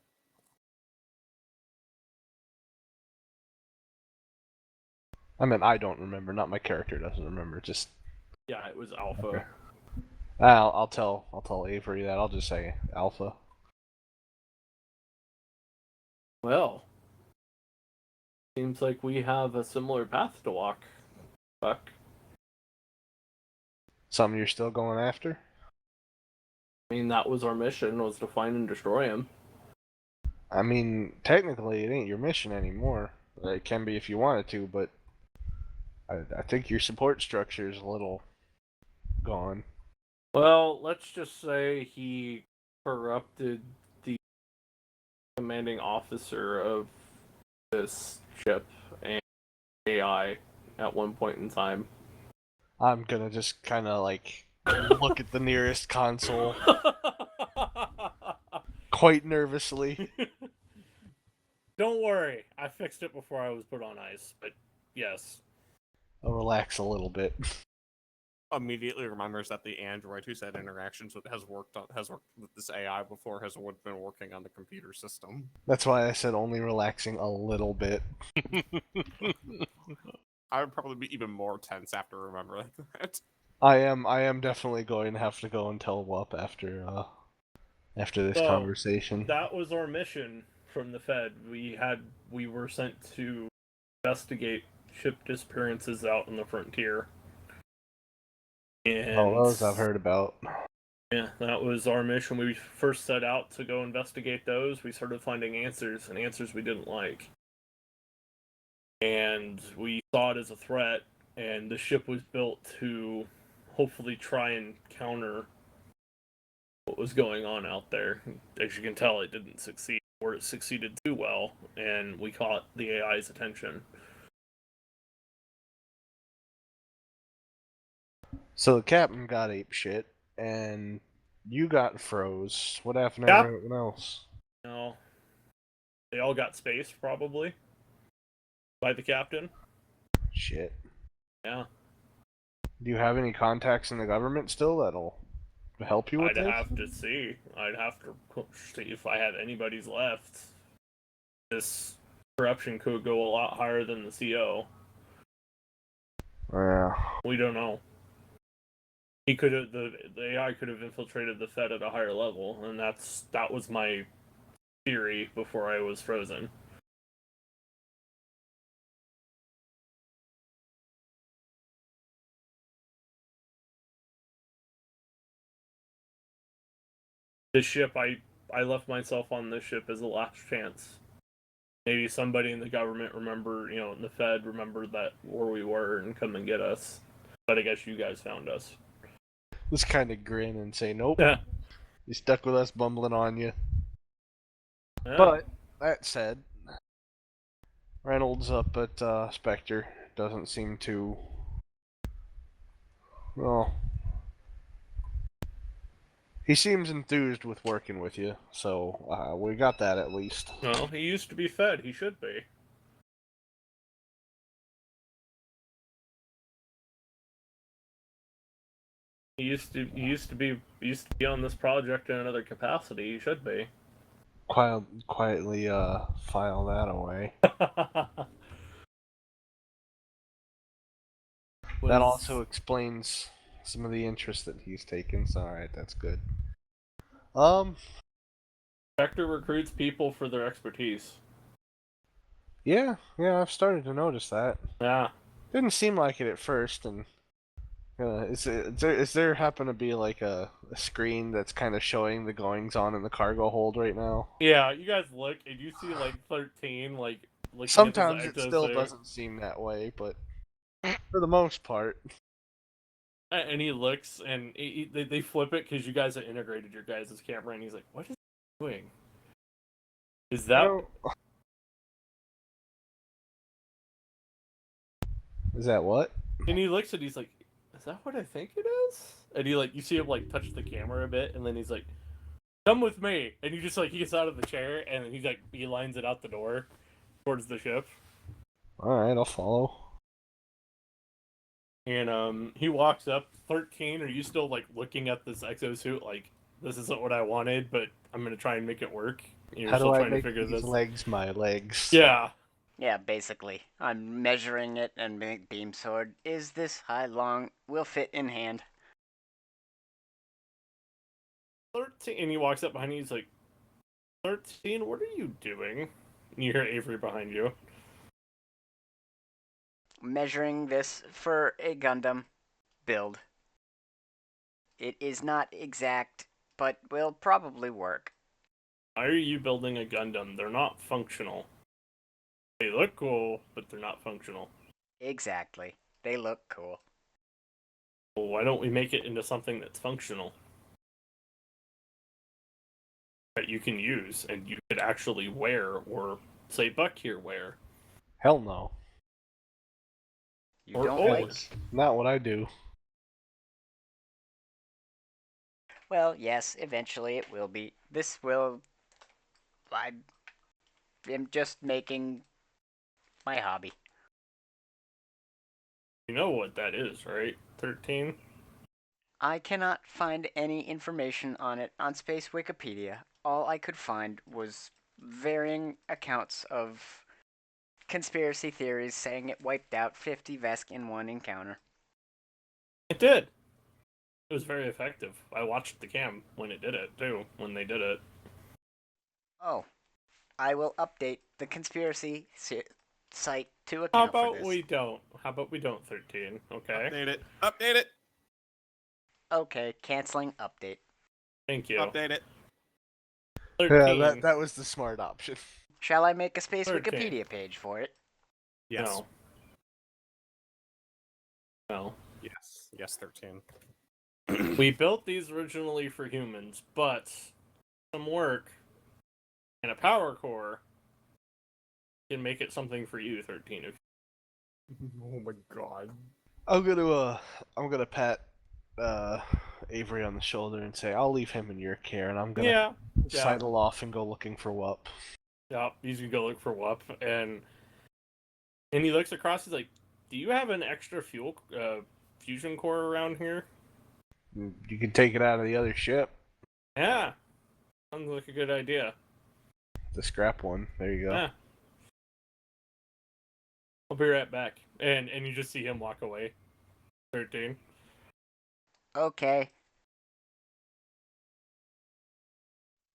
C: I mean, I don't remember. Not my character doesn't remember. Just
B: Yeah, it was Alpha.
C: Okay. I'll tell Avery that. I'll just say Alpha.
B: Well, seems like we have a similar path to walk, Buck.
C: Something you're still going after?
B: I mean, that was our mission, was to find and destroy him.
C: I mean, technically, it ain't your mission anymore. It can be if you wanted to, but I think your support structure is a little gone.
B: Well, let's just say he corrupted the commanding officer of this ship and AI at one point in time.
C: I'm gonna just kind of look at the nearest console quite nervously.
B: Don't worry, I fixed it before I was put on ice, but yes.
C: I'll relax a little bit.
A: Immediately remembers that the android who said interactions with has worked with this AI before has been working on the computer system.
C: That's why I said only relaxing a little bit.
A: I would probably be even more tense after remembering that.
C: I am definitely going to have to go and tell Wup after this
B: So,
C: conversation.
B: That was our mission. from the Fed. We were sent to investigate ship disappearances out in the frontier. And
C: Oh, those I've heard about.
B: yeah, that was our mission. We first set out to go investigate those. We started finding answers, and answers we didn't like. And we saw it as a threat, and the ship was built to hopefully try and counter what was going on out there. As you can tell, it didn't succeed, or it succeeded too well, and we caught the AI's attention.
C: So the captain got ape shit, and you got froze. What happened to
B: Yep.
C: everyone else?
B: No, they all got spaced, probably, by the captain.
C: Shit.
B: Yeah.
C: Do you have any contacts in the government still that'll help you with
B: I'd
C: this?
B: have to see. I'd have to see if I had anybody's left. This corruption could go a lot higher than the CO.
C: Yeah.
B: We don't know. He could have the AI could have infiltrated the Fed at a higher level, and that was my theory before I was frozen. This ship, I left myself on this ship as a last chance. Maybe somebody in the government in the Fed remembered that where we were and come and get us. But I guess you guys found us.
C: Just kind of grin and say, nope.
B: Yeah.
C: You stuck with us bumbling on you.
B: Yeah.
C: But, that said, Reynolds up at Spectre doesn't seem to... Well... He seems enthused with working with you, so we got that at least.
B: Well, he used to be Fed. He should be. He used to be on this project in another capacity. He should be.
C: Quietly file that away. That also explains some of the interest that he's taken, so alright, that's good.
B: Spectre recruits people for their expertise.
C: Yeah, I've started to notice that.
B: Yeah.
C: Didn't seem like it at first, and is there happen to be like a screen that's kind of showing the goings on in the cargo hold right now?
B: Yeah, you guys look and you see like 13 like looking
C: Sometimes
B: at
C: it still doesn't seem that way, but for the most part.
B: And he looks and they flip it because you guys have integrated your guys' camera, and he's like, "What is he doing? Is that?"
C: Is that what?
B: And he looks and he's like, "Is that what I think it is?" And you see him like touch the camera a bit, and then he's like, "Come with me." And you just he gets out of the chair and then he beelines it out the door towards the ship.
C: Alright, I'll follow.
B: And he walks up. 13, are you still looking at this exosuit like this isn't what I wanted, but I'm gonna try and make it work? You're
C: How
B: still
C: do I
B: trying
C: make
B: to figure
C: these
B: this.
C: legs my legs?
B: Yeah.
E: Yeah, basically. I'm measuring it and make beam sword. Is this high long? Will fit in hand.
B: 13, and he walks up behind you. He's like, 13, what are you doing? And you hear Avery behind you.
E: Measuring this for a Gundam build. It is not exact, but will probably work.
B: Why are you building a Gundam? They're not functional. They look cool, but they're not functional.
E: Exactly. They look cool.
B: Well, why don't we make it into something that's functional? That you can use and you could actually wear, or say Buck here wear.
C: Hell no.
E: You
B: Or
E: don't
B: old.
E: like...
C: Not what I do.
E: Well, yes, eventually it will be. This will... I am just making my hobby.
B: You know what that is, right? 13?
E: I cannot find any information on it on Space Wikipedia. All I could find was varying accounts of conspiracy theories saying it wiped out 50 Vesk in one encounter.
B: It did. It was very effective. I watched the cam when it did it, too, when they did it.
E: Oh. I will update the conspiracy site to
B: How
E: account for
B: about
E: this.
B: we don't? How about we don't, 13? Okay.
A: Update it. Update it.
E: Okay, canceling update.
B: Thank you.
A: Update it.
B: 13.
C: Yeah, that was the smart option.
E: Shall I make a space
B: 13.
E: Wikipedia page for it?
A: Yes.
B: No.
A: Yes. Yes, 13.
B: We built these originally for humans, but some work and a power core can make it something for you, 13.
A: Oh my god.
C: I'm gonna pat Avery on the shoulder and say I'll leave him in your care, and I'm gonna
B: Yeah.
C: sidle off and go looking for Wup.
B: Yeah, he's gonna go look for Wup, and he looks across. He's like, "Do you have an extra fusion core around here?"
C: You can take it out of the other ship,
B: Yeah, sounds like a good idea.
C: the scrap one. There you go.
B: Yeah, I'll be right back. And you just see him walk away. 13.
E: Okay.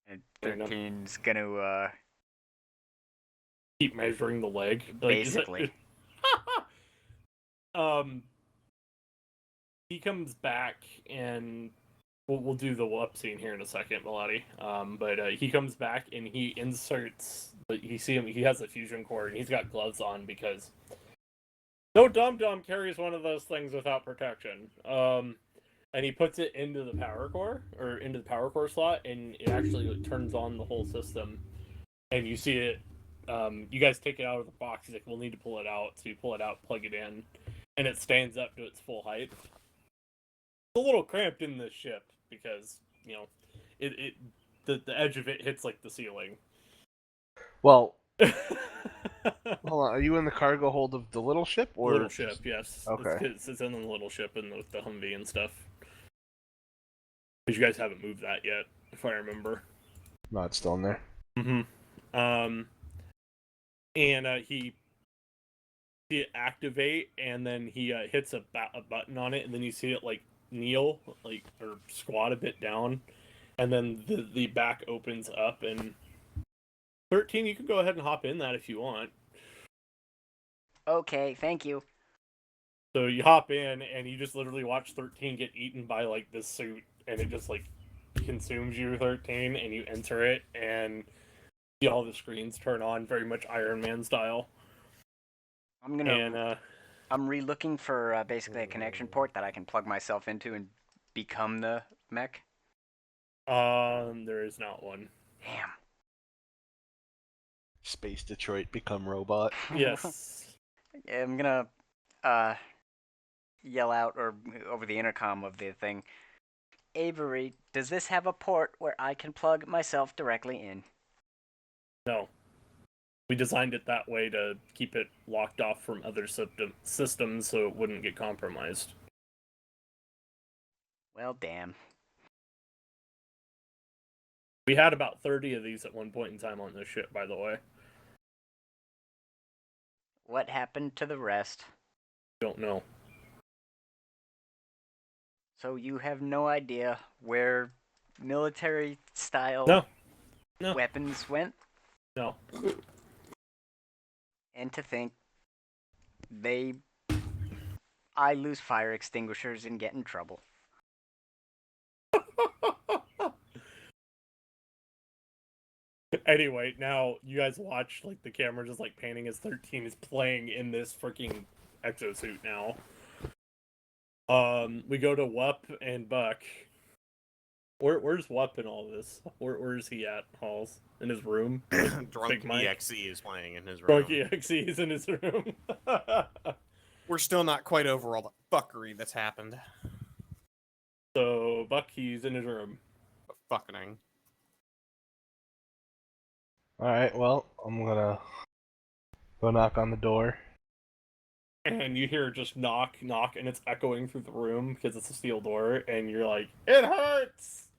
E: And
B: Fair enough.
E: 13's gonna,
B: Keep measuring the leg.
E: basically.
B: He comes back and we'll do the Wup scene here in a second, Melody. But he comes back and he inserts. You see him. He has a fusion core and he's got gloves on because no dum-dum carries one of those things without protection. And he puts it into the power core or into the power core slot, and it actually turns on the whole system. And you see it. You guys take it out of the box. He's like, "We'll need to pull it out." So you pull it out, plug it in, and it stands up to its full height. It's a little cramped in this ship because the edge of it hits like the ceiling.
C: Well, hold on. Are you in the cargo hold of the little ship or
B: Little ship? Yes.
C: Okay.
B: It's in the little ship and with the Humvee and stuff. Because you guys haven't moved that yet, if I remember.
C: No, it's still in there.
B: Mm-hmm. And he see it activate, and then he hits a button on it, and then you see it like kneel, like or squat a bit down, and then the back opens up. And 13, you can go ahead and hop in that if you want.
E: Okay, thank you.
B: So you hop in, and you just literally watch 13 get eaten by like this suit, and it just like consumes you, 13, and you enter it, and see all the screens turn on, very much Iron Man style.
E: I'm re-looking for basically a connection port that I can plug myself into and become the mech.
B: There is not one.
E: Damn.
C: Space Detroit become robot.
B: Yes.
E: Yeah, I'm gonna yell out or over the intercom of the thing. Avery, does this have a port where I can plug myself directly in?
B: No. We designed it that way to keep it locked off from other systems so it wouldn't get compromised.
E: Well, damn.
B: We had about 30 of these at one point in time on this ship, by the way.
E: What happened to the rest?
B: Don't know.
E: So you have no idea where military-style
B: No.
E: weapons went?
B: No.
E: And to think, I lose fire extinguishers and get in trouble.
B: Anyway, now you guys watch like the camera just like panning as 13 is playing in this freaking exosuit now. We go to Wup and Buck. Where's Wup in all this? Where is he at, Halls? In his room?
A: Drunk
B: Mike?
A: EXE is playing in his room.
B: Drunk EXE is in his room.
A: We're still not quite over all the fuckery that's happened.
B: So Buck, he's in his room.
A: Fucking.
C: Alright, well, I'm gonna go knock on the door.
B: And you hear just knock, knock, and it's echoing through the room because it's a steel door, and you're like, it hurts!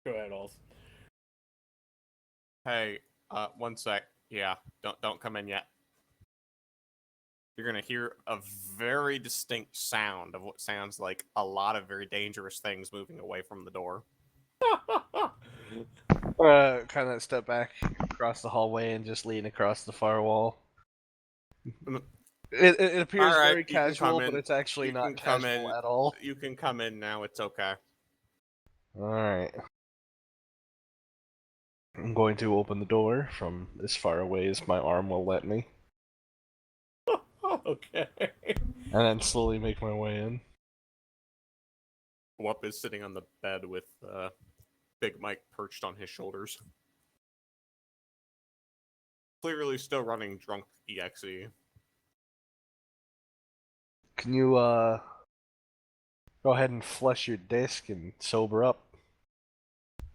B: Go ahead, Halls.
A: Hey, one sec. Yeah, don't come in yet. You're gonna hear a very distinct sound of what sounds like a lot of very dangerous things moving away from the door.
C: Kind of step back across the hallway and just lean across the far wall. It appears
A: Alright,
C: very
A: you can come
C: casual, but
A: in.
C: it's actually
A: You
C: not
A: can come
C: casual
A: in.
C: at all.
A: You can come in now. It's okay.
C: Alright. I'm going to open the door from as far away as my arm will let me,
B: Okay.
C: and then slowly make my way in.
A: Whoop is sitting on the bed with Big Mike perched on his shoulders. Clearly still running drunk EXE.
C: Can you, go ahead and flush your disc and sober up?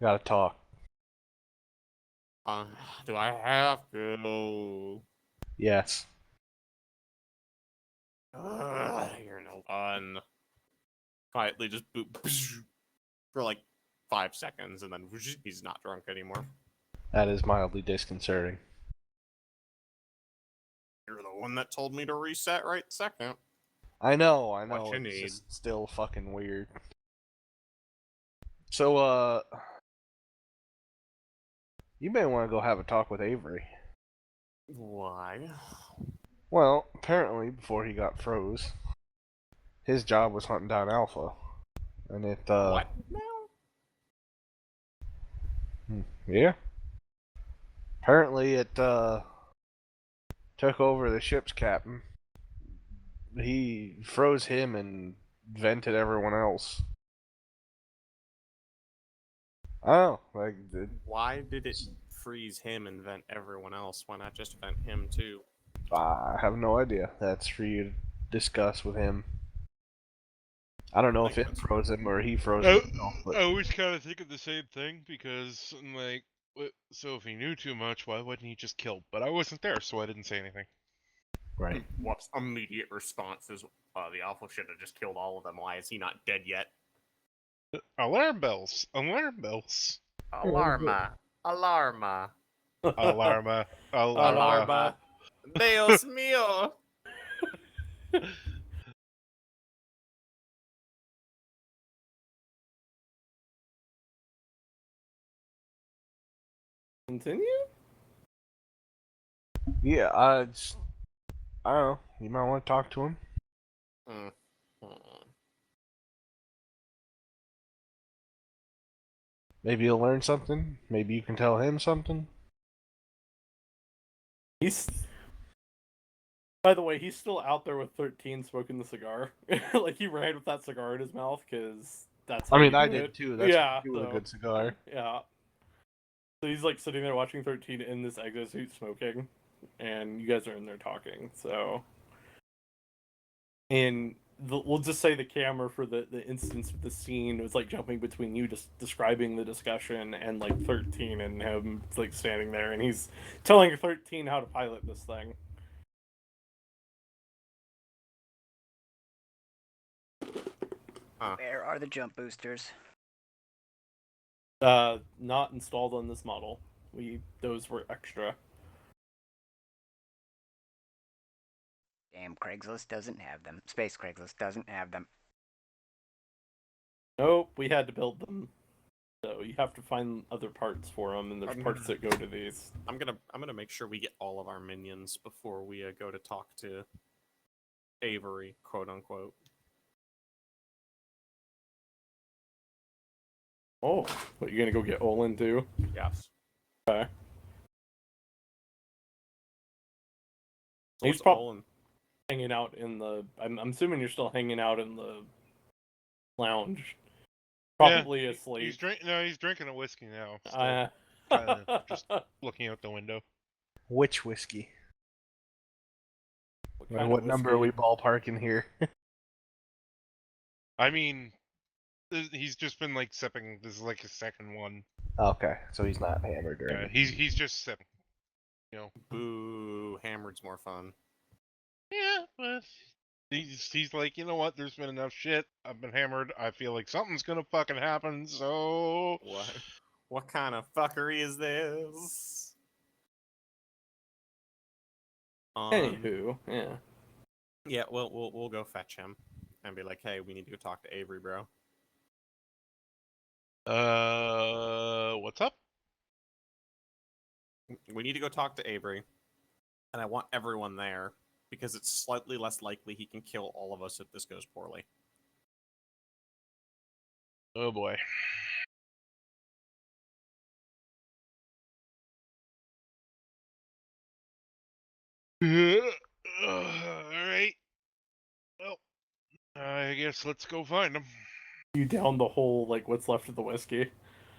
C: Gotta talk.
A: Do I have to?
C: Yes.
A: You're no fun. Quietly just boop for like 5 seconds, and then he's not drunk anymore.
C: That is mildly disconcerting.
A: You're the one that told me to reset right second.
C: I know,
A: What you
C: it's
A: need.
C: just still fucking weird. So, you may want to go have a talk with Avery.
A: Why?
C: Well, apparently, before he got froze, his job was hunting down Alpha. And it,
A: What?
C: Yeah. Apparently, it, took over the ship's captain. He froze him and vented everyone else. Oh, like,
A: Why did it freeze him and vent everyone else? Why not just vent him too?
C: I have no idea. That's for you to discuss with him. I don't know if it froze him or he froze himself, but
D: I always kind of think of the same thing because, like, so if he knew too much, why wouldn't he just kill? But I wasn't there, so I didn't say anything.
C: right.
A: What's immediate response is the Alpha should have just killed all of them. Why is he not dead yet?
D: Alarm bells! Alarm bells!
A: Alarma! Alarma!
D: Alarma! Alarma!
A: Alarma! Dios mío!
B: Continue?
C: Yeah, I don't know. You might want to talk to him.
A: Mm.
C: Maybe you'll learn something. Maybe you can tell him something.
B: By the way, he's still out there with 13 smoking the cigar. Like, he ran with that cigar in his mouth, because that's how
C: I mean,
B: you
C: I
B: do
C: did
B: it.
C: too. That's
B: yeah,
C: what you do with a good cigar.
B: Yeah. So he's, like, sitting there watching 13 in this exosuit smoking, and you guys are in there talking, so... And we'll just say the camera for the instance of the scene was, like, jumping between you just describing the discussion and, like, 13 and him, like, standing there, and he's telling 13 how to pilot this thing.
E: Where are the jump boosters?
B: Not installed on this model. Those were extra.
E: Damn, Craigslist doesn't have them. Space Craigslist doesn't have them.
B: Nope, we had to build them. So you have to find other parts for them, and there's parts that go to these.
A: I'm gonna make sure we get all of our minions before we go to talk to Avery, quote unquote.
B: Oh, what, you gonna go get Olin too?
A: Yes.
B: Okay.
A: So
B: He's
A: what's
B: probably
A: Olin?
B: hanging out in the. I'm assuming you're still hanging out in the lounge. Probably
D: Yeah,
B: asleep.
D: He's drinking a whiskey now. Still kind of just looking out the window.
C: Which whiskey?
B: kind
C: What
B: of
C: number are we
B: whiskey?
C: ballparking here?
D: I mean, he's just been like sipping. This is like his second one.
C: Okay, so he's not hammered or
D: Yeah,
C: anything.
D: he's just sipping. You know.
A: Boo, hammered's more fun.
D: Yeah, but he's like, you know what? There's been enough shit. I've been hammered. I feel like something's gonna fucking happen. So
A: What kind of fuckery is this?
B: Anywho, yeah.
A: Yeah, we'll go fetch him and be like, hey, we need to go talk to Avery, bro.
D: what's up?
A: We need to go talk to Avery, and I want everyone there because it's slightly less likely he can kill all of us if this goes poorly.
D: Oh boy. Alright. Well, I guess let's go find him.
B: You down the whole, like, what's left of the whiskey.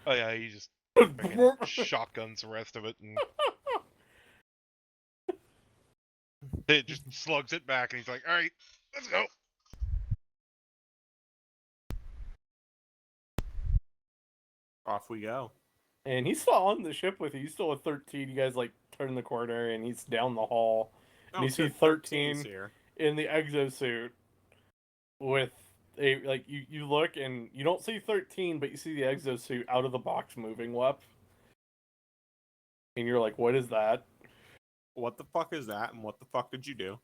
D: Oh yeah, he just fucking shotguns the rest of it and it just slugs it back and he's like, alright, let's go.
A: Off we go.
B: And he's still on the ship with you. He's still at 13. You guys, like, turn the corner, and he's down the hall. And you see
A: good.
B: 13
A: here.
B: in the exosuit with a, like, you look, and you don't see 13, but you see the exosuit out of the box moving, Wep. And you're like, what is that?
A: What the fuck is that, and what the fuck did you do?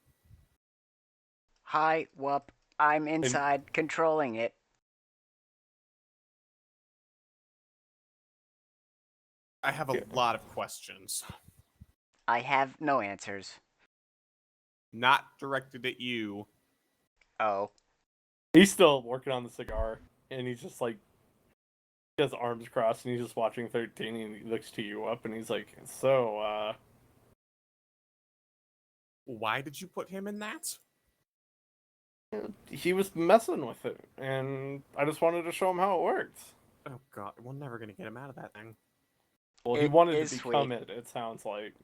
E: Hi, Wup. I'm inside controlling it.
A: I have a lot of questions.
E: I have no answers.
A: Not directed at you.
E: Oh.
B: He's still working on the cigar, and he's just like, he has arms crossed, and he's just watching 13, and he looks to you up, and he's like, so,
A: Why did you put him in that?
B: he was messing with it, and I just wanted to show him how it works.
A: Oh god, we're never gonna get him out of that thing.
B: Well, he
E: It
B: wanted
E: is
B: to become
E: sweet.
B: it sounds like.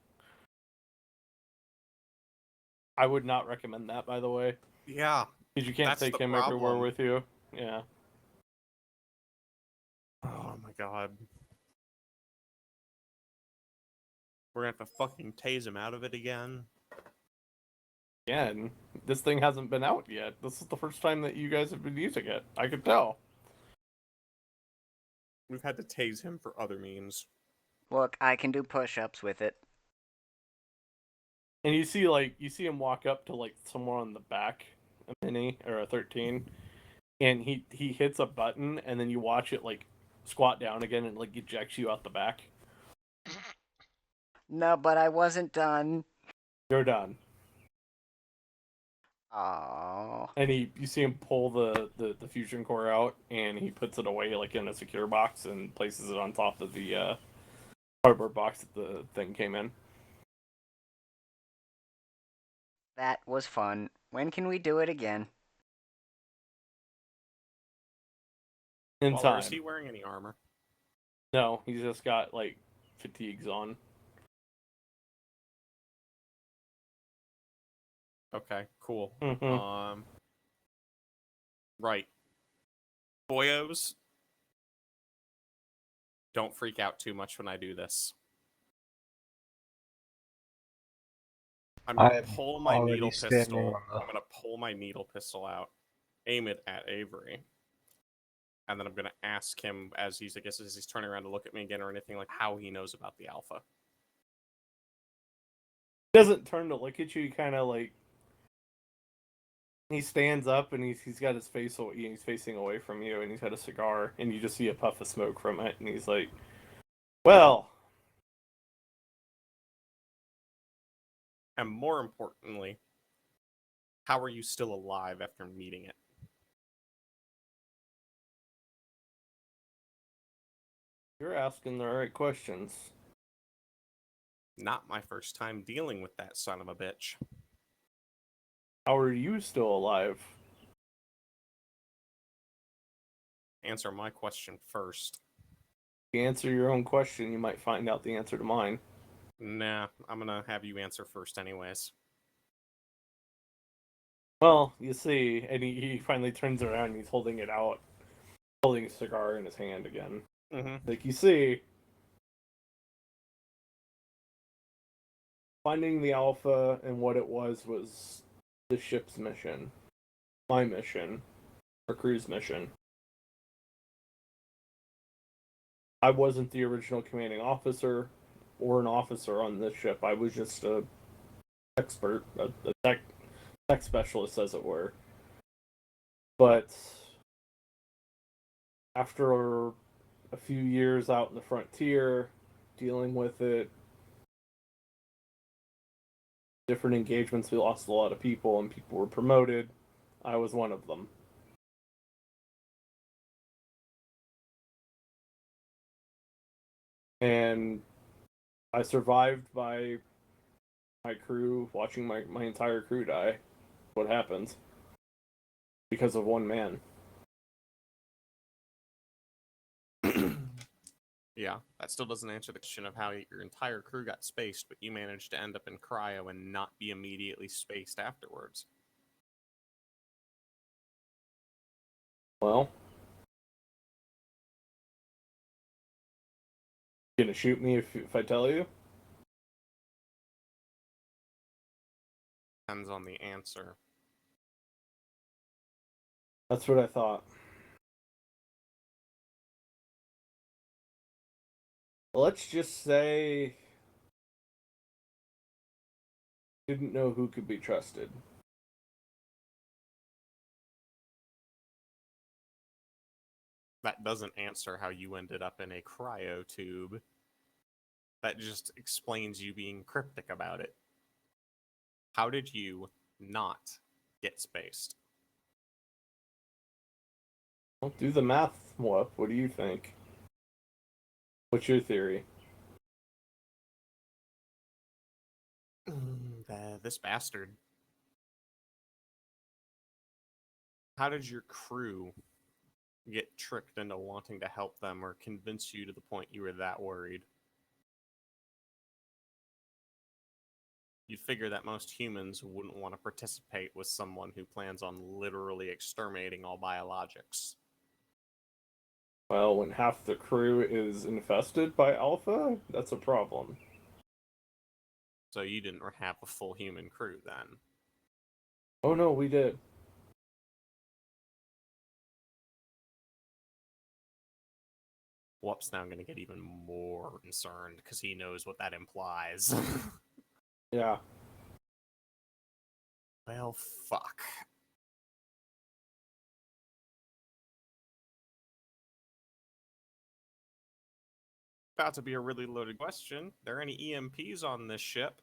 B: I would not recommend that, by the way.
A: Yeah.
B: Because you can't
A: That's
B: take
A: the
B: him everywhere
A: problem.
B: with you. Yeah.
A: Oh my god. We're gonna have to fucking tase him out of it again.
B: Again, this thing hasn't been out yet. This is the first time that you guys have been using it. I could tell.
A: We've had to tase him for other means.
E: Look, I can do push-ups with it.
B: And you see him walk up to, like, somewhere on the back, a mini, or a 13, and he hits a button, and then you watch it, like, squat down again and, like, ejects you out the back.
E: No, but I wasn't done.
B: You're done.
E: Oh.
B: And you see him pull the fusion core out, and he puts it away, like, in a secure box and places it on top of the cardboard box that the thing came in.
E: That was fun. When can we do it again?
B: In
A: Waller, is
B: time.
A: he wearing any armor?
B: No, he's just got, like, fatigues on.
A: Okay, cool.
B: Mm-hmm.
A: Right. Boyos, don't freak out too much when I do this. I'm gonna pull my needle pistol. I'm gonna pull my needle pistol out, aim it at Avery, and then I'm gonna ask him as he's turning around to look at me again or anything, like how he knows about the alpha.
B: He doesn't turn to look at you. He kind of, like, he stands up and he's got his face, he's facing away from you, and he's got a cigar, and you just see a puff of smoke from it, and he's like, well.
A: And more importantly, how are you still alive after meeting it?
B: You're asking the right questions.
A: Not my first time dealing with that son of a bitch.
B: How are you still alive?
A: Answer my question first.
B: If you answer your own question, you might find out the answer to mine.
A: Nah, I'm gonna have you answer first anyways.
B: Well, you see, and he finally turns around and he's holding it out, holding a cigar in his hand again.
A: Mm-hmm.
B: Like, you see, finding the alpha and what it was the ship's mission. My mission. Our crew's mission. I wasn't the original commanding officer or an officer on this ship. I was just a expert, a tech specialist, as it were. But after a few years out in the frontier, dealing with it, different engagements, we lost a lot of people, and people were promoted. I was one of them. And I survived by my crew, watching my entire crew die. What happens? Because of one man.
A: Yeah, that still doesn't answer the question of how your entire crew got spaced, but you managed to end up in cryo and not be immediately spaced afterwards.
B: Well, you gonna shoot me if I tell you?
A: Depends on the answer.
B: That's what I thought. Let's just say didn't know who could be trusted.
A: That doesn't answer how you ended up in a cryo tube. That just explains you being cryptic about it. How did you not get spaced?
B: Well, do the math, What do you think? What's your theory?
A: This bastard. How did your crew get tricked into wanting to help them or convince you to the point you were that worried? You'd figure that most humans wouldn't want to participate with someone who plans on literally exterminating all biologics.
B: Well, when half the crew is infested by Alpha, that's a problem.
A: So you didn't have a full human crew then.
B: Oh no, we did.
A: Whoop's now going to get even more concerned because he knows what that implies.
B: Yeah.
A: Well, fuck. About to be a really loaded question. There any EMPs on this ship?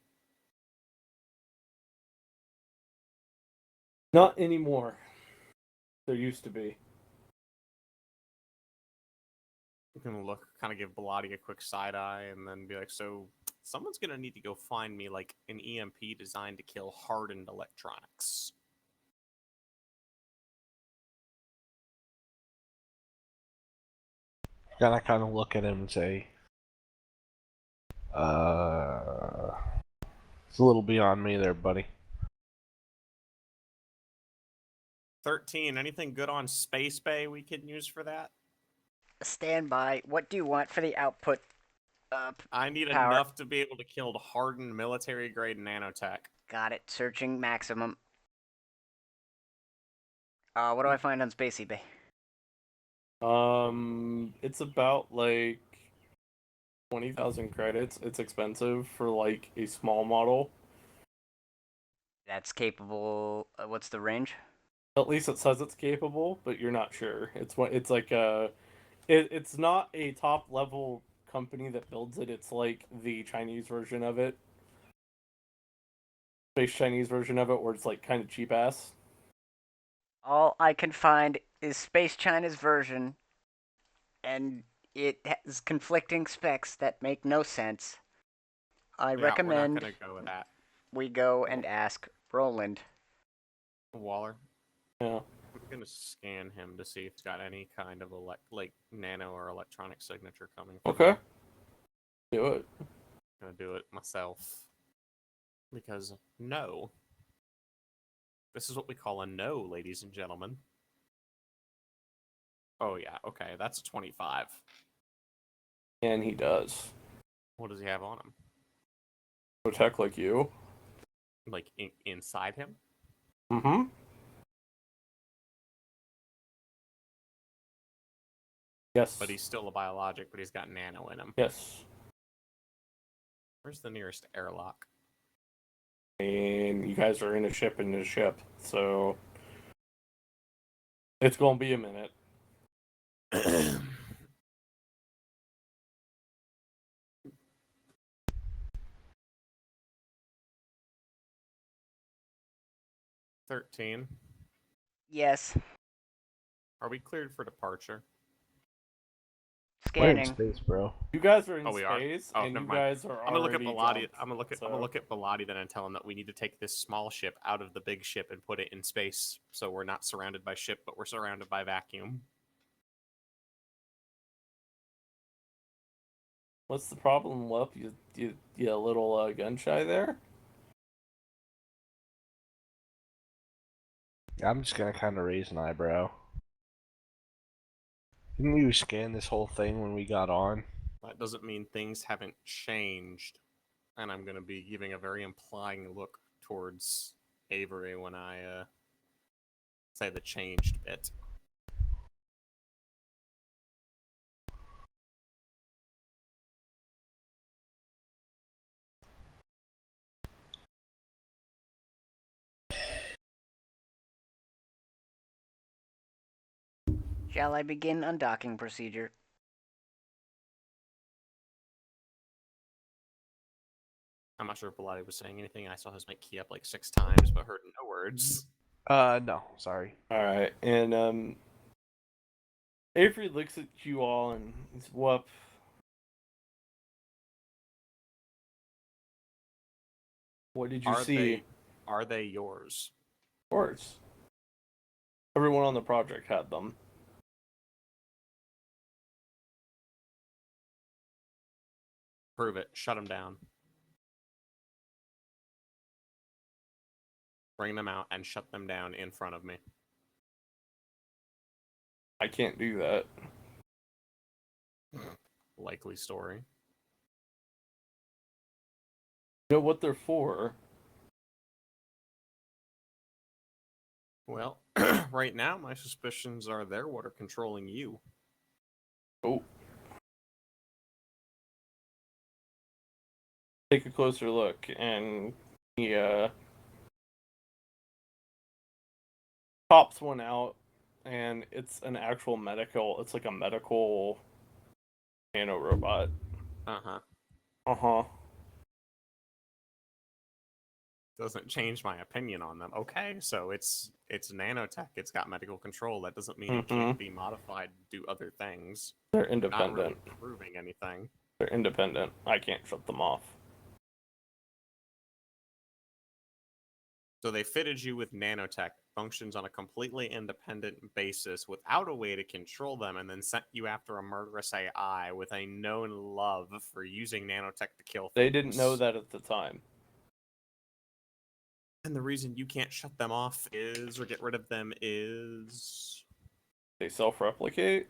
B: Not anymore. There used to be.
A: You can look, kind of give Bilotti a quick side eye, and then be like, so someone's going to need to go find me like an EMP designed to kill hardened electronics.
C: Gotta kind of look at him and say, it's a little beyond me there, buddy.
A: 13, anything good on Space Bay we can use for that?
E: Stand by. What do you want for the output?
A: I need
E: Power.
A: enough to be able to kill hardened military-grade nanotech.
E: Got it. Searching maximum. What do I find on Spacey Bay?
B: It's about like 20,000 credits. It's expensive for like a small model.
E: That's capable. What's the range?
B: At least it says it's capable, but you're not sure. It's like it's not a top level company that builds it. It's like the Chinese version of it, space Chinese version of it, where it's like kind of cheap ass.
E: All I can find is Space China's version, and it has conflicting specs that make no sense. I
A: Yeah,
E: recommend
A: we're not gonna go with that.
E: we go and ask Roland.
A: Waller.
B: Yeah.
A: I'm gonna scan him to see if he's got any kind of like nano or electronic signature coming from
B: Okay.
A: him.
B: Do it.
A: I'm gonna do it myself. Because no. This is what we call a no, ladies and gentlemen. Oh yeah, okay, that's a 25.
B: And he does.
A: What does he have on him?
B: Protect like you.
A: Like inside him?
B: Mm-hmm. Yes.
A: But he's still a biologic, but he's got nano in him.
B: Yes.
A: Where's the nearest airlock?
B: And you guys are in a ship, so it's gonna be a minute.
A: 13.
E: Yes.
A: Are we cleared for departure?
C: We're in
E: Scanning.
C: space, bro.
B: You guys are in
A: Oh, we are?
B: space,
A: Oh,
B: and
A: never
B: you
A: mind.
B: guys are
A: I'm gonna look at
B: already
A: Bilotti.
B: jumped,
A: I'm gonna look at Bilotti then and tell him that we need to take this small ship out of the big ship and put it in space, so we're not surrounded by ship, but we're surrounded by vacuum.
B: What's the problem, Lup? You a little gun shy there?
C: I'm just gonna kind of raise an eyebrow. Didn't we scan this whole thing when we got on?
A: That doesn't mean things haven't changed, and I'm gonna be giving a very implying look towards Avery when I say the changed bit.
E: Shall I begin undocking procedure?
A: I'm not sure if Bilotti was saying anything. I saw his mic key up like 6 times, but heard no words.
C: No, sorry.
B: Alright, and Avery looks at you all and he's, whoop. What did you see?
A: Are they yours?
B: Of course. Everyone on the project had them.
A: Prove it. Shut them down. Bring them out and shut them down in front of me.
B: I can't do that.
A: Likely story.
B: You know what they're for?
A: Well, right now my suspicions are they're what are controlling you.
B: Oh. Take a closer look, and he pops one out, and it's an actual medical. It's like a medical nanorobot.
A: Uh-huh.
B: Uh-huh.
A: Doesn't change my opinion on them. Okay, so it's nanotech. It's got medical control. That doesn't mean it can't be modified to do other things.
B: They're
A: Not
B: independent.
A: really proving anything.
B: They're independent. I can't shut them off.
A: So they fitted you with nanotech, functions on a completely independent basis without a way to control them, and then sent you after a murderous AI with a known love for using nanotech to kill things.
B: They didn't know that at the time.
A: And the reason you can't shut them off is, or get rid of them is...
B: They self-replicate?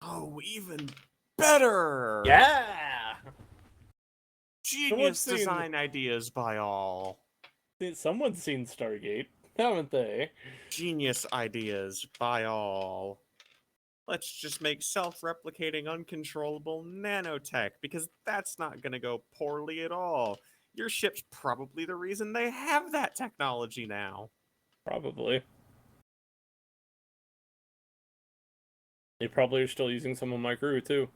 A: Oh, even better!
B: Yeah!
A: Genius design ideas by all.
B: Someone's seen Stargate, haven't they?
A: Genius ideas by all. Let's just make self-replicating uncontrollable nanotech, because that's not going to go poorly at all. Your ship's probably the reason they have that technology now.
B: Probably. They probably are still using some of my crew, too.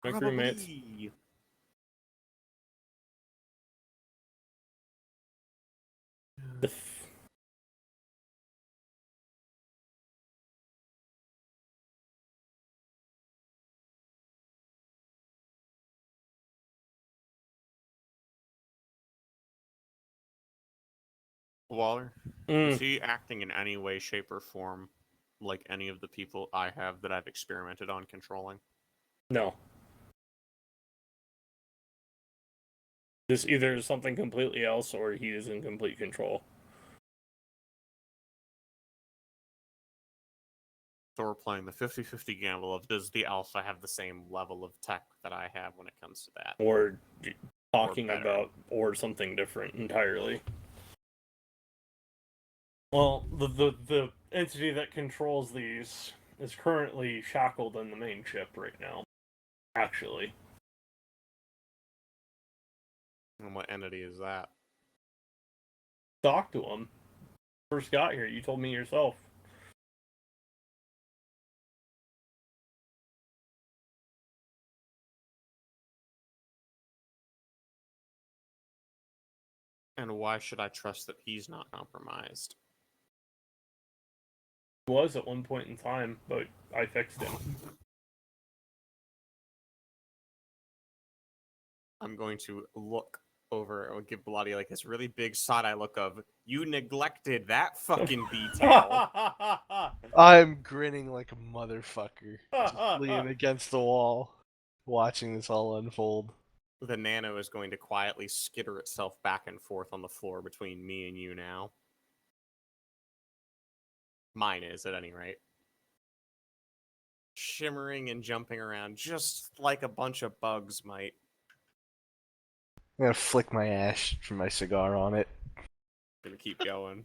B: My crewmates.
A: Probably. Waller, is he acting in any way, shape, or form like any of the people I have that I've experimented on controlling?
B: No. This either something completely else or he is in complete control.
A: So we're playing the 50-50 gamble of, does the alpha have the same level of tech that I have when it comes to that?
B: Or talking
A: better.
B: about, or something different entirely. Well, the entity that controls these is currently shackled in the main ship right now. Actually.
A: And what entity is that?
B: Talk to him. First got here, you told me yourself.
A: And why should I trust that he's not compromised?
B: was at one point in time, but I fixed him.
A: I'm going to look over and give Bloody like this really big side-eye look of, you neglected that fucking detail.
C: I'm grinning like a motherfucker, just leaning against the wall, watching this all unfold.
A: The nano is going to quietly skitter itself back and forth on the floor between me and you now. Mine is, at any rate. Shimmering and jumping around just like a bunch of bugs might.
C: I'm gonna flick my ash from my cigar on it.
A: Gonna keep going.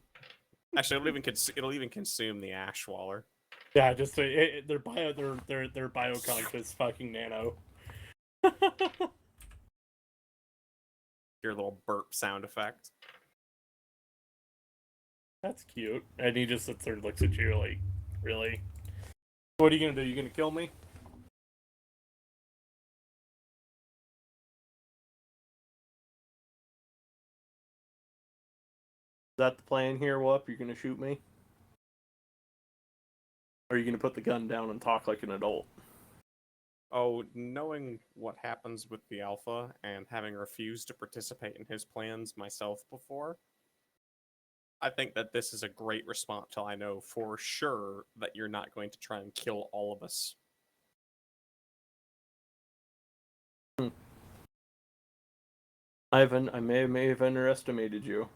A: Actually, it'll even consume the ash waller.
B: Yeah, just their bioconch is fucking nano.
A: Your little burp sound effect.
B: That's cute. And he just sits there and looks at you like, really? What are you gonna do? You gonna kill me? Is that the plan here, Whoop? You're gonna shoot me? Or are you gonna put the gun down and talk like an adult?
A: Oh, knowing what happens with the Alpha and having refused to participate in his plans myself before, I think that this is a great response till I know for sure that you're not going to try and kill all of us.
B: I may have underestimated you.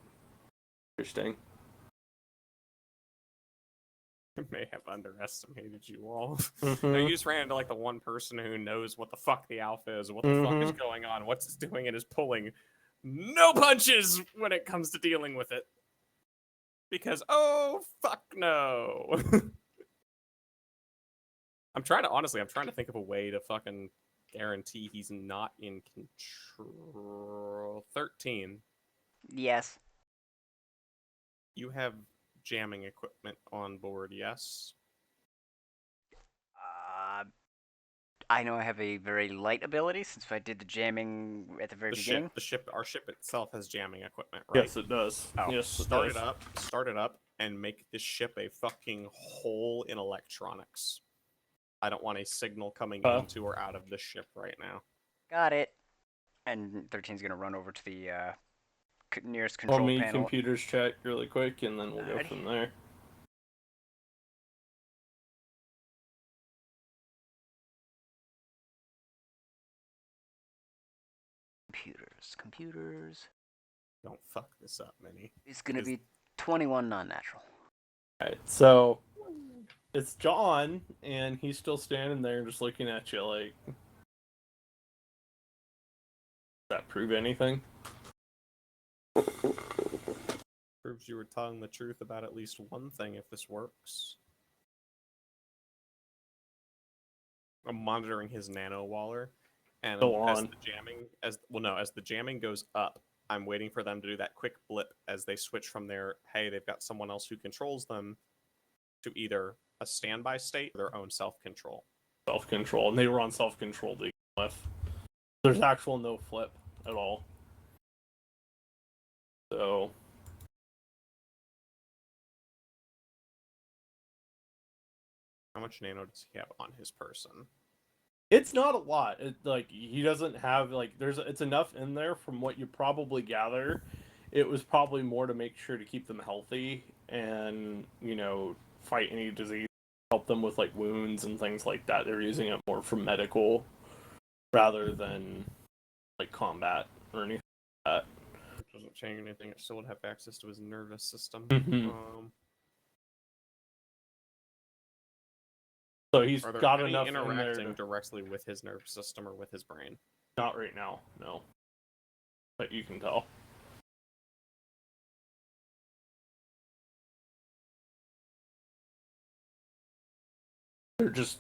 B: Interesting.
A: I may have underestimated you all. No, you just ran into like the one person who knows what the fuck the Alpha is, what the fuck is going on, what's it's doing, and is pulling no punches when it comes to dealing with it. Because, oh, fuck no. I'm trying to think of a way to fucking guarantee he's not in control. 13.
E: Yes.
A: You have jamming equipment on board, yes?
E: I know I have a very light ability since I did the jamming at the very beginning.
A: Our ship itself has jamming equipment, right?
B: Yes, it does.
A: Oh,
B: yes,
A: start it up, and make this ship a fucking hole in electronics. I don't want a signal coming into or out of this ship right now.
E: Got it. And 13's gonna run over to the nearest control
B: Let me
E: panel.
B: computers check really quick, and then we'll go from there.
E: Computers.
A: Don't fuck this up, Minnie.
E: It's gonna be 21 non-natural.
B: Alright, so it's John, and he's still standing there just looking at you like, does that prove anything?
A: Proves you were telling the truth about at least one thing if this works. I'm monitoring his nano waller, and as the jamming goes up, I'm waiting for them to do that quick blip as they switch from their, hey, they've got someone else who controls them, to either a standby state or their own self-control.
B: Self-control, and they were on self-control to begin with. There's actual no flip at all. So
A: how much nano does he have on his person?
B: it's not a lot. Like he doesn't have it's enough in there from what you probably gather. It was probably more to make sure to keep them healthy and fight any disease, help them with like wounds and things like that. They're using it more for medical rather than like combat or anything like that.
A: It doesn't change anything. It still would have access to his nervous system.
B: So he's got enough
A: interacting
B: in there
A: directly with his nervous system or with his brain.
B: Not right now, no. But you can tell.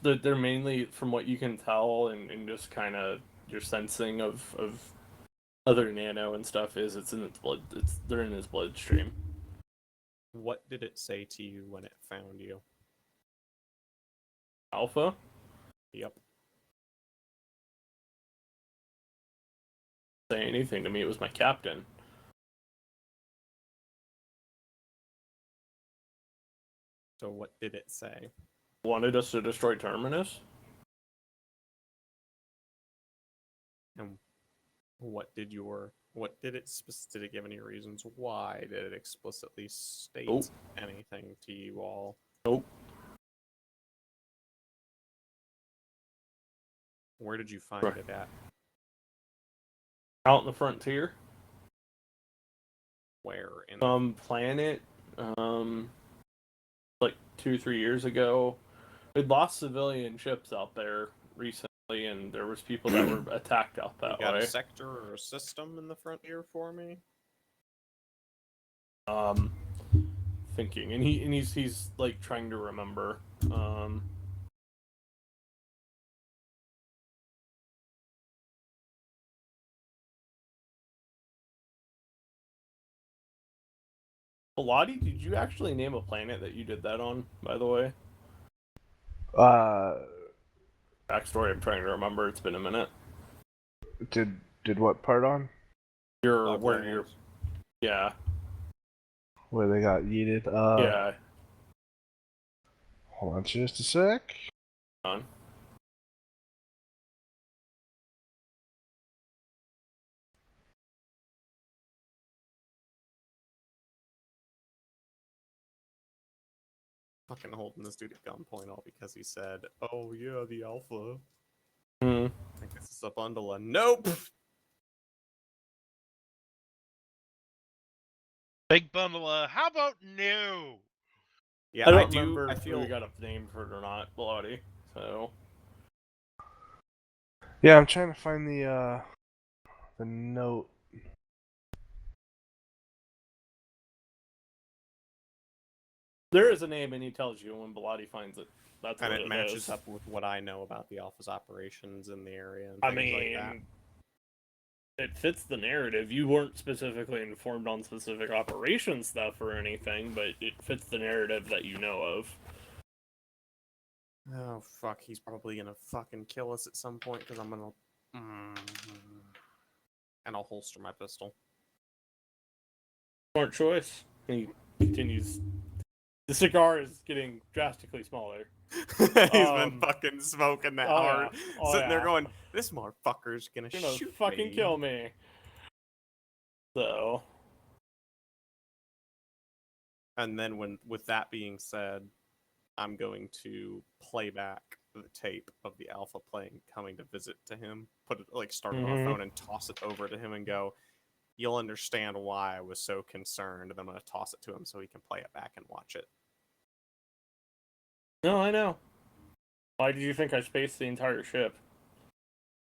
B: They're mainly, from what you can tell, and just kind of your sensing of other nano and stuff is it's in its blood. They're in his bloodstream.
A: What did it say to you when it found you?
B: Alpha?
A: Yep.
B: Say anything to me. It was my captain.
A: So what did it say?
B: Wanted us to destroy Terminus?
A: And what did it give any reasons why? Did it explicitly state
B: Nope.
A: anything to you all?
B: Nope.
A: Where did you find
B: Right.
A: it at?
B: Out in the frontier.
A: Where in
B: Some planet, like 2-3 years ago. We'd lost civilian ships out there recently, and there was people that were attacked out
A: you
B: that
A: got
B: way.
A: a sector or a system in the frontier for me?
B: Thinking, and he's like trying to remember. Pilati, did you actually name a planet that you did that on, by the way? Backstory, I'm trying to remember. It's been a minute.
C: Did what part on?
B: Where you're... Yeah.
C: Where they got yeeted?
B: Yeah.
C: Hold on just a sec.
B: On.
A: Fucking holding this dude at gunpoint all because he said, "Oh yeah, the alpha.
B: Hmm.
A: I guess it's a bundle of nope."
D: Big bundle of, how about no?
A: Yeah,
B: I
A: I
B: don't
A: do.
B: remember
A: I
B: if
A: feel
B: we got a name for it or not, Pilati. So...
C: Yeah, I'm trying to find the note.
B: There is a name, and he tells you when Bilotti finds it. That's
A: and
B: what
A: it
B: it
A: matches
B: is.
A: up with what I know about the alpha's operations in the area and
B: I
A: things
B: mean,
A: like that.
B: it fits the narrative. You weren't specifically informed on specific operation stuff or anything, but it fits the narrative that you know of.
A: Oh fuck, he's probably gonna fucking kill us at some point because I'm gonna. And I'll holster my pistol.
B: Smart choice. He continues. The cigar is getting drastically smaller.
A: He's been fucking smoking that hard, sitting there going, "This motherfucker's gonna shoot
B: fucking
A: me.
B: kill me." So.
A: And then, with that being said, I'm going to play back the tape of the alpha coming to visit to him. Start it on a phone and toss it over to him and go, "You'll understand why I was so concerned." And I'm gonna toss it to him so he can play it back and watch it.
B: No, I know. Why did you think I spaced the entire ship?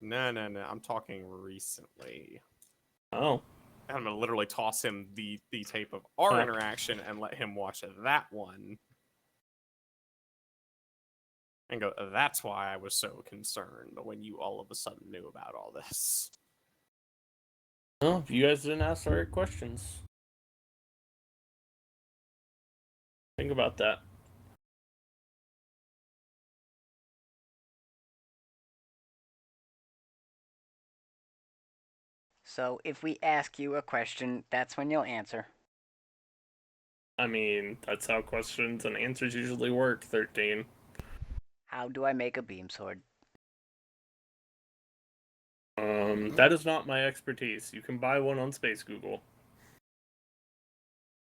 A: No. I'm talking recently.
B: Oh.
A: And I'm gonna literally toss him the tape of our interaction and let him watch that one. And go, "That's why I was so concerned when you all of a sudden knew about all this."
B: Well, you guys didn't ask the right questions. Think about that.
E: So if we ask you a question, that's when you'll answer.
B: I mean, that's how questions and answers usually work, 13.
E: How do I make a beam sword?
B: That is not my expertise. You can buy one on Space Google.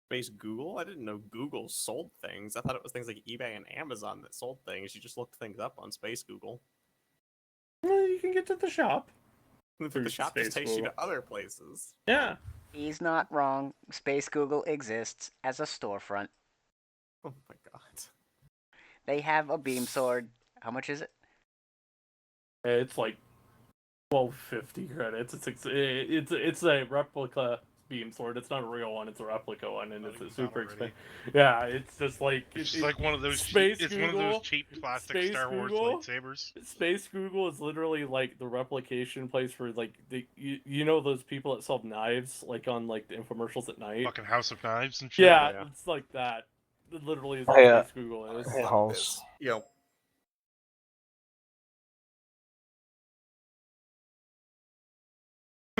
A: Space Google? I didn't know Google sold things. I thought it was things like eBay and Amazon that sold things. You just looked things up on Space Google.
B: Well, you can get to the shop.
A: The shop just takes you to other places.
B: Yeah.
E: He's not wrong. Space Google exists as a storefront.
A: Oh my god.
E: They have a beam sword. How much is it?
B: It's like 1250 credits. It's a replica beam sword. It's not a real one. It's a replica one, and it's super expensive. Yeah, it's just like
D: It's like one of those
B: Space
D: cheap, it's
B: Google,
D: one of those cheap plastic
B: Space
D: Star Wars
B: Google,
D: lightsabers.
B: Space Google is literally like the replication place for like you know those people that sell knives like on like the infomercials at night.
D: Fucking House of Knives and shit.
B: Yeah,
A: Yeah.
B: it's like that. It literally is what
C: Hey,
B: Space Google is.
C: Hey, Halls.
A: Yo.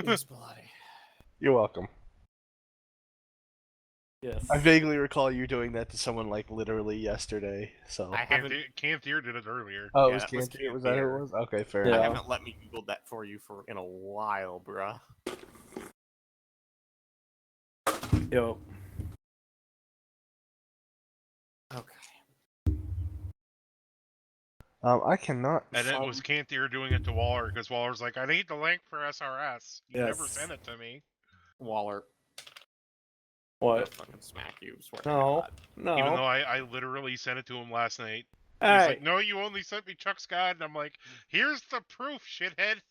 A: Yes, Bloody.
C: You're welcome.
B: Yes.
C: I vaguely recall you doing that to someone like literally yesterday. So.
A: I haven't.
D: Canthier did it earlier.
C: Oh,
A: Yeah,
C: it was
A: it was
C: Canty. Was that who
A: Cantier.
C: it was? Okay, fair
A: I
B: Yeah.
C: enough.
A: haven't let me Google that for you in a while, bruh.
B: Yo.
A: Okay.
C: I cannot.
D: And it
C: find-
D: was Canthier doing it to Waller, because Waller's like, I need the link for SRS. You never
B: Yes.
D: sent it to me.
A: Waller. I'm gonna
B: What?
A: fucking smack you. Swear
B: No.
A: to God.
B: No.
D: Even though I literally sent it to him last night. He's
B: Hey,
D: like, no, you only sent me Chuck's guide. And I'm like, here's the proof, shithead.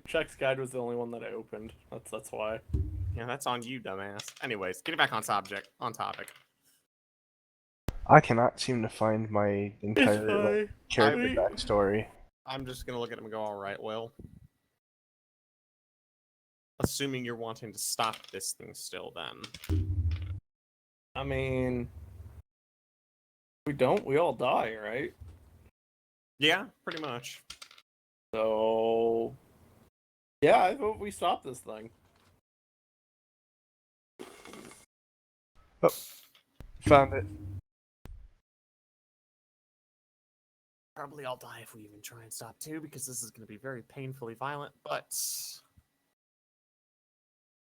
B: Chuck's guide was the only one that I opened. That's why.
A: Yeah, that's on you, dumbass. Anyways, getting back on subject. On topic.
C: I cannot seem to find my entire like, character
A: I-
C: backstory.
A: I'm just gonna look at him and go, all right, Will. Assuming you're wanting to stop this thing still, then.
B: I mean, we all die, right?
A: Yeah, pretty much.
B: So, yeah, I vote we stop this thing.
C: Found it.
A: Probably I'll die if we even try and stop too, because this is going to be very painfully violent, but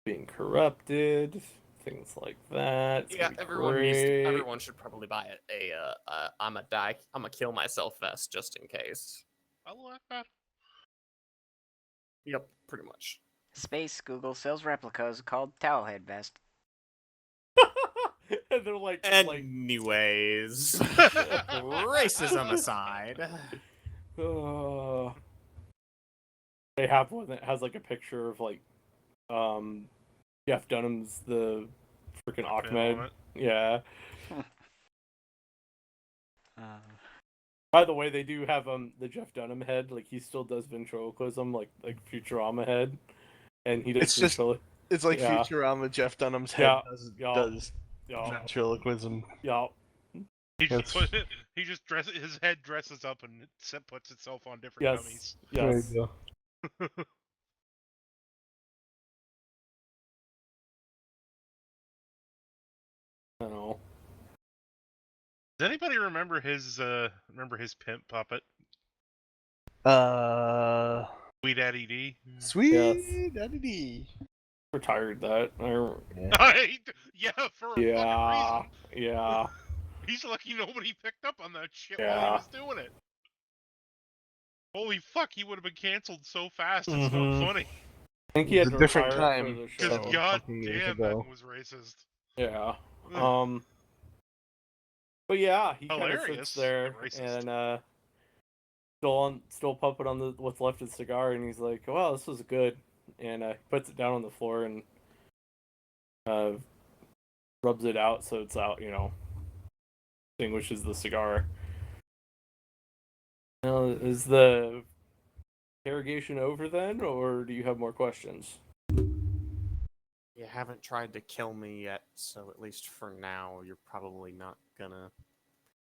B: Being corrupted, things like that. It's
A: yeah,
B: gonna be
A: everyone
B: great.
A: should probably buy a I'm a kill myself vest just in case.
D: I like that.
A: Yep, pretty much.
E: Space Google sells replicas called Towelhead Vest.
B: And they're like,
A: Anyways, racism aside.
B: They have one that has like a picture of like, Jeff Dunham's the freaking Ahmed. Yeah. By the way, they do have the Jeff Dunham head. Like he still does ventriloquism, like Futurama head, and he does.
C: It's just it's like
B: Yeah.
C: Futurama. Jeff Dunham's head
B: Yeah,
C: does
B: yeah,
C: ventriloquism.
B: yeah.
D: He
C: Yes.
D: just his head dresses up and puts itself on different
B: Yes,
D: dummies.
B: yes.
C: There you go.
B: I know.
D: Does anybody remember his pimp puppet? Sweet Daddy D.
C: Sweet Daddy D.
B: Retired that.
D: Yeah, for a
B: Yeah,
D: fucking reason.
B: yeah.
D: He's lucky nobody picked up on that shit while
B: Yeah.
D: he was doing it. Holy fuck, he would have been canceled so fast. It's
B: Mhm.
D: not funny.
B: I think he had
C: It's
B: to
C: a different
B: retire
C: time,
B: for the
D: Because
B: show.
C: so-
D: god
C: fucking years
D: damn,
C: ago.
D: that was racist.
B: Yeah. But yeah, he kind of
D: Hilarious,
B: sits there
D: but racist.
B: and still puppet on the what's left of the cigar, and he's like, "Wow, this was good," and puts it down on the floor and rubs it out so it's out, extinguishes the cigar. Now, is the interrogation over then, or do you have more questions?
A: You haven't tried to kill me yet, so at least for now, you're probably not gonna.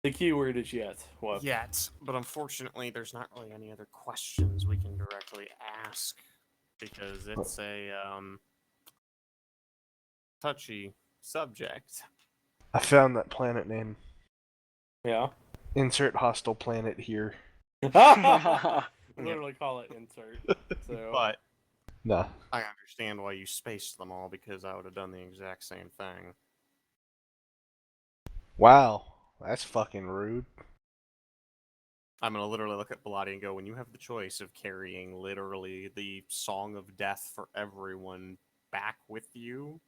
B: The key word is yet. What?
A: Yet, but unfortunately, there's not really any other questions we can directly ask because it's a touchy subject.
C: I found that planet name.
B: Yeah.
C: Insert hostile planet here.
B: Literally call it insert. So.
A: But
C: Nah.
A: I understand why you spaced them all because I would have done the exact same thing.
C: Wow, that's fucking rude.
A: I'm gonna literally look at Bilotti and go, when you have the choice of carrying literally the song of death for everyone back with you,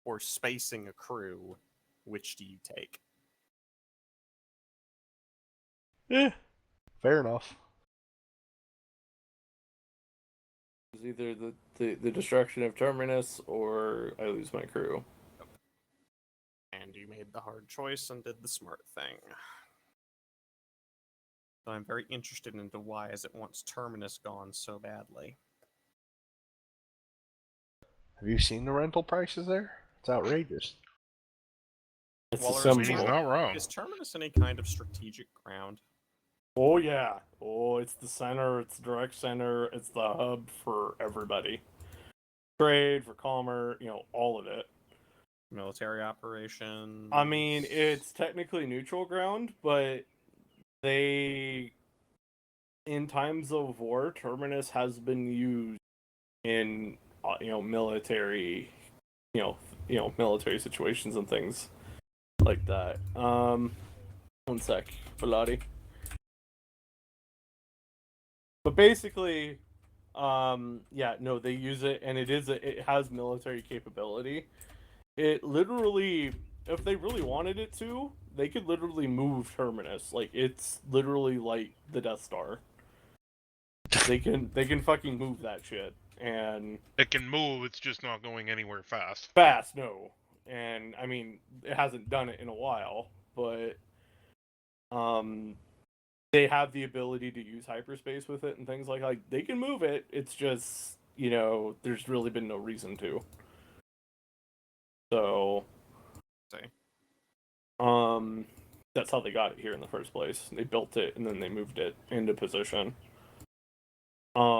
A: or spacing a crew, which do you take?
C: Yeah. Fair enough.
B: It's either the destruction of Terminus or I lose my crew.
A: And you made the hard choice and did the smart thing. So I'm very interested into why is it wants Terminus gone so badly.
C: Have you seen the rental prices there? It's outrageous.
B: It's
A: Well,
B: a
A: there's
B: symbol.
D: He's not wrong.
A: Is Terminus any kind of strategic ground?
B: Oh yeah. Oh, it's the center. It's the direct center. It's the hub for everybody. Trade, for commerce, all of it.
A: military operation.
B: I mean, it's technically neutral ground, but they, in times of war, Terminus has been used in military, military situations and things like that. One sec, Pilati. But basically, they use it, and it has military capability. It literally, if they really wanted it to, they could literally move Terminus. Like, it's literally like the Death Star. They can fucking move that shit, and
D: It can move. It's just not going anywhere fast.
B: fast, no. And I mean, it hasn't done it in a while, but they have the ability to use hyperspace with it and things like they can move it. It's just there's really been no reason to. So, that's how they got it here in the first place. They built it and then they moved it into position. But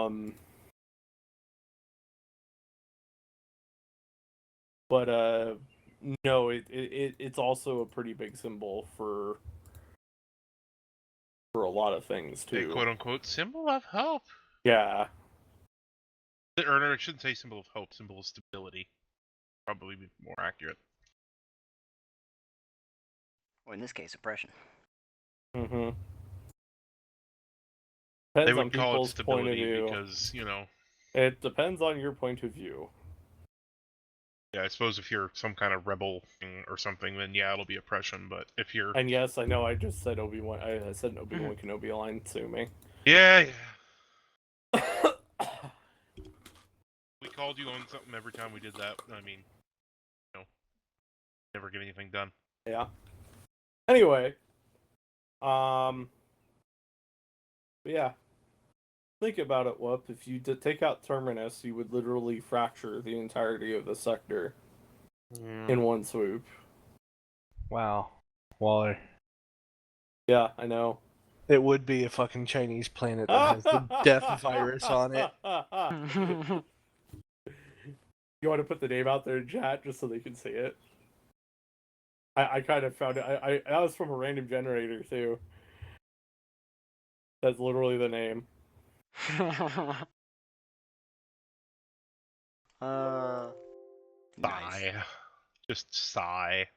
B: no, it's also a pretty big symbol for a lot of things too.
D: A quote-unquote symbol of hope.
B: Yeah.
D: Or no, I shouldn't say symbol of hope, symbol of stability. Probably be more accurate.
E: Or in this case, oppression.
B: Mm-hmm.
D: They
B: Depends on
D: would call it
B: people's point of
D: stability
B: view.
D: because,
B: It depends on your point of view.
D: Yeah, I suppose if you're some kind of rebel thing or something, then yeah, it'll be oppression. But if you're...
B: And yes, I know I just said Obi-Wan. I said Obi-Wan Kenobi line, sue me.
D: Yeah. We called you on something every time we did that. I mean, never get anything done.
B: Yeah. Anyway, yeah. Think about it, Whoop. If you did take out Terminus, you would literally fracture the entirety of the sector in one swoop.
C: Wow. Waller.
B: Yeah, I know.
C: It would be a fucking Chinese planet that has the death virus on it.
B: You want to put the name out there in chat just so they can see it? I kind of found it. I that was from a random generator too. That's literally the name.
E: Nice.
D: Sigh. Just sigh.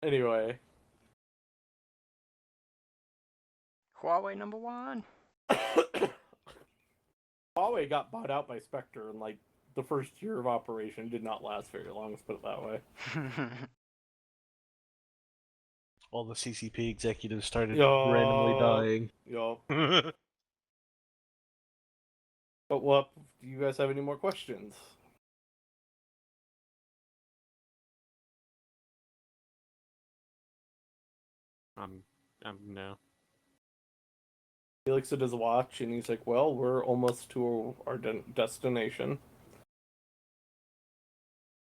B: Anyway.
E: Huawei #1.
B: Huawei got bought out by Spectre, and like the first year of operation did not last very long. Let's put it that way.
C: All the CCP executives started
B: Yo.
C: randomly dying.
B: Yo. But what? Do you guys have any more questions?
A: No.
B: He looks at his watch and he's like, well, we're almost to our destination.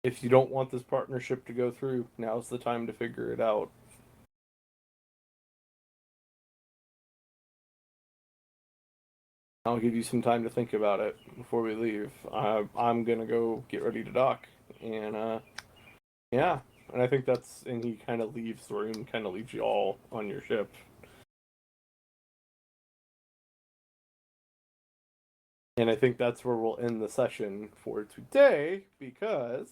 B: If you don't want this partnership to go through, now's the time to figure it out. I'll give you some time to think about it before we leave. I'm gonna go get ready to dock. And, yeah. And I think and he kind of leaves the room, kind of leaves you all on your ship. And I think that's where we'll end the session for today, because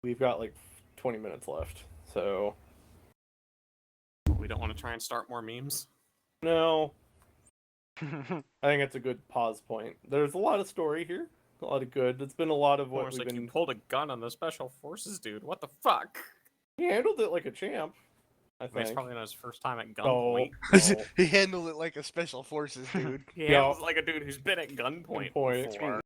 B: we've got like 20 minutes left. So
A: We don't want to try and start more memes?
B: no. I think it's a good pause point. There's a lot of story here. A lot of good. It's been a lot of what we've been...
A: You pulled a gun on the special forces dude. What the fuck?
B: He handled it like a champ, I think.
A: It's probably not his first time at
B: Oh,
A: gunpoint.
B: no.
C: He handled it like a special forces dude.
A: He handles like a dude who's been at gunpoint
B: Point.
A: before.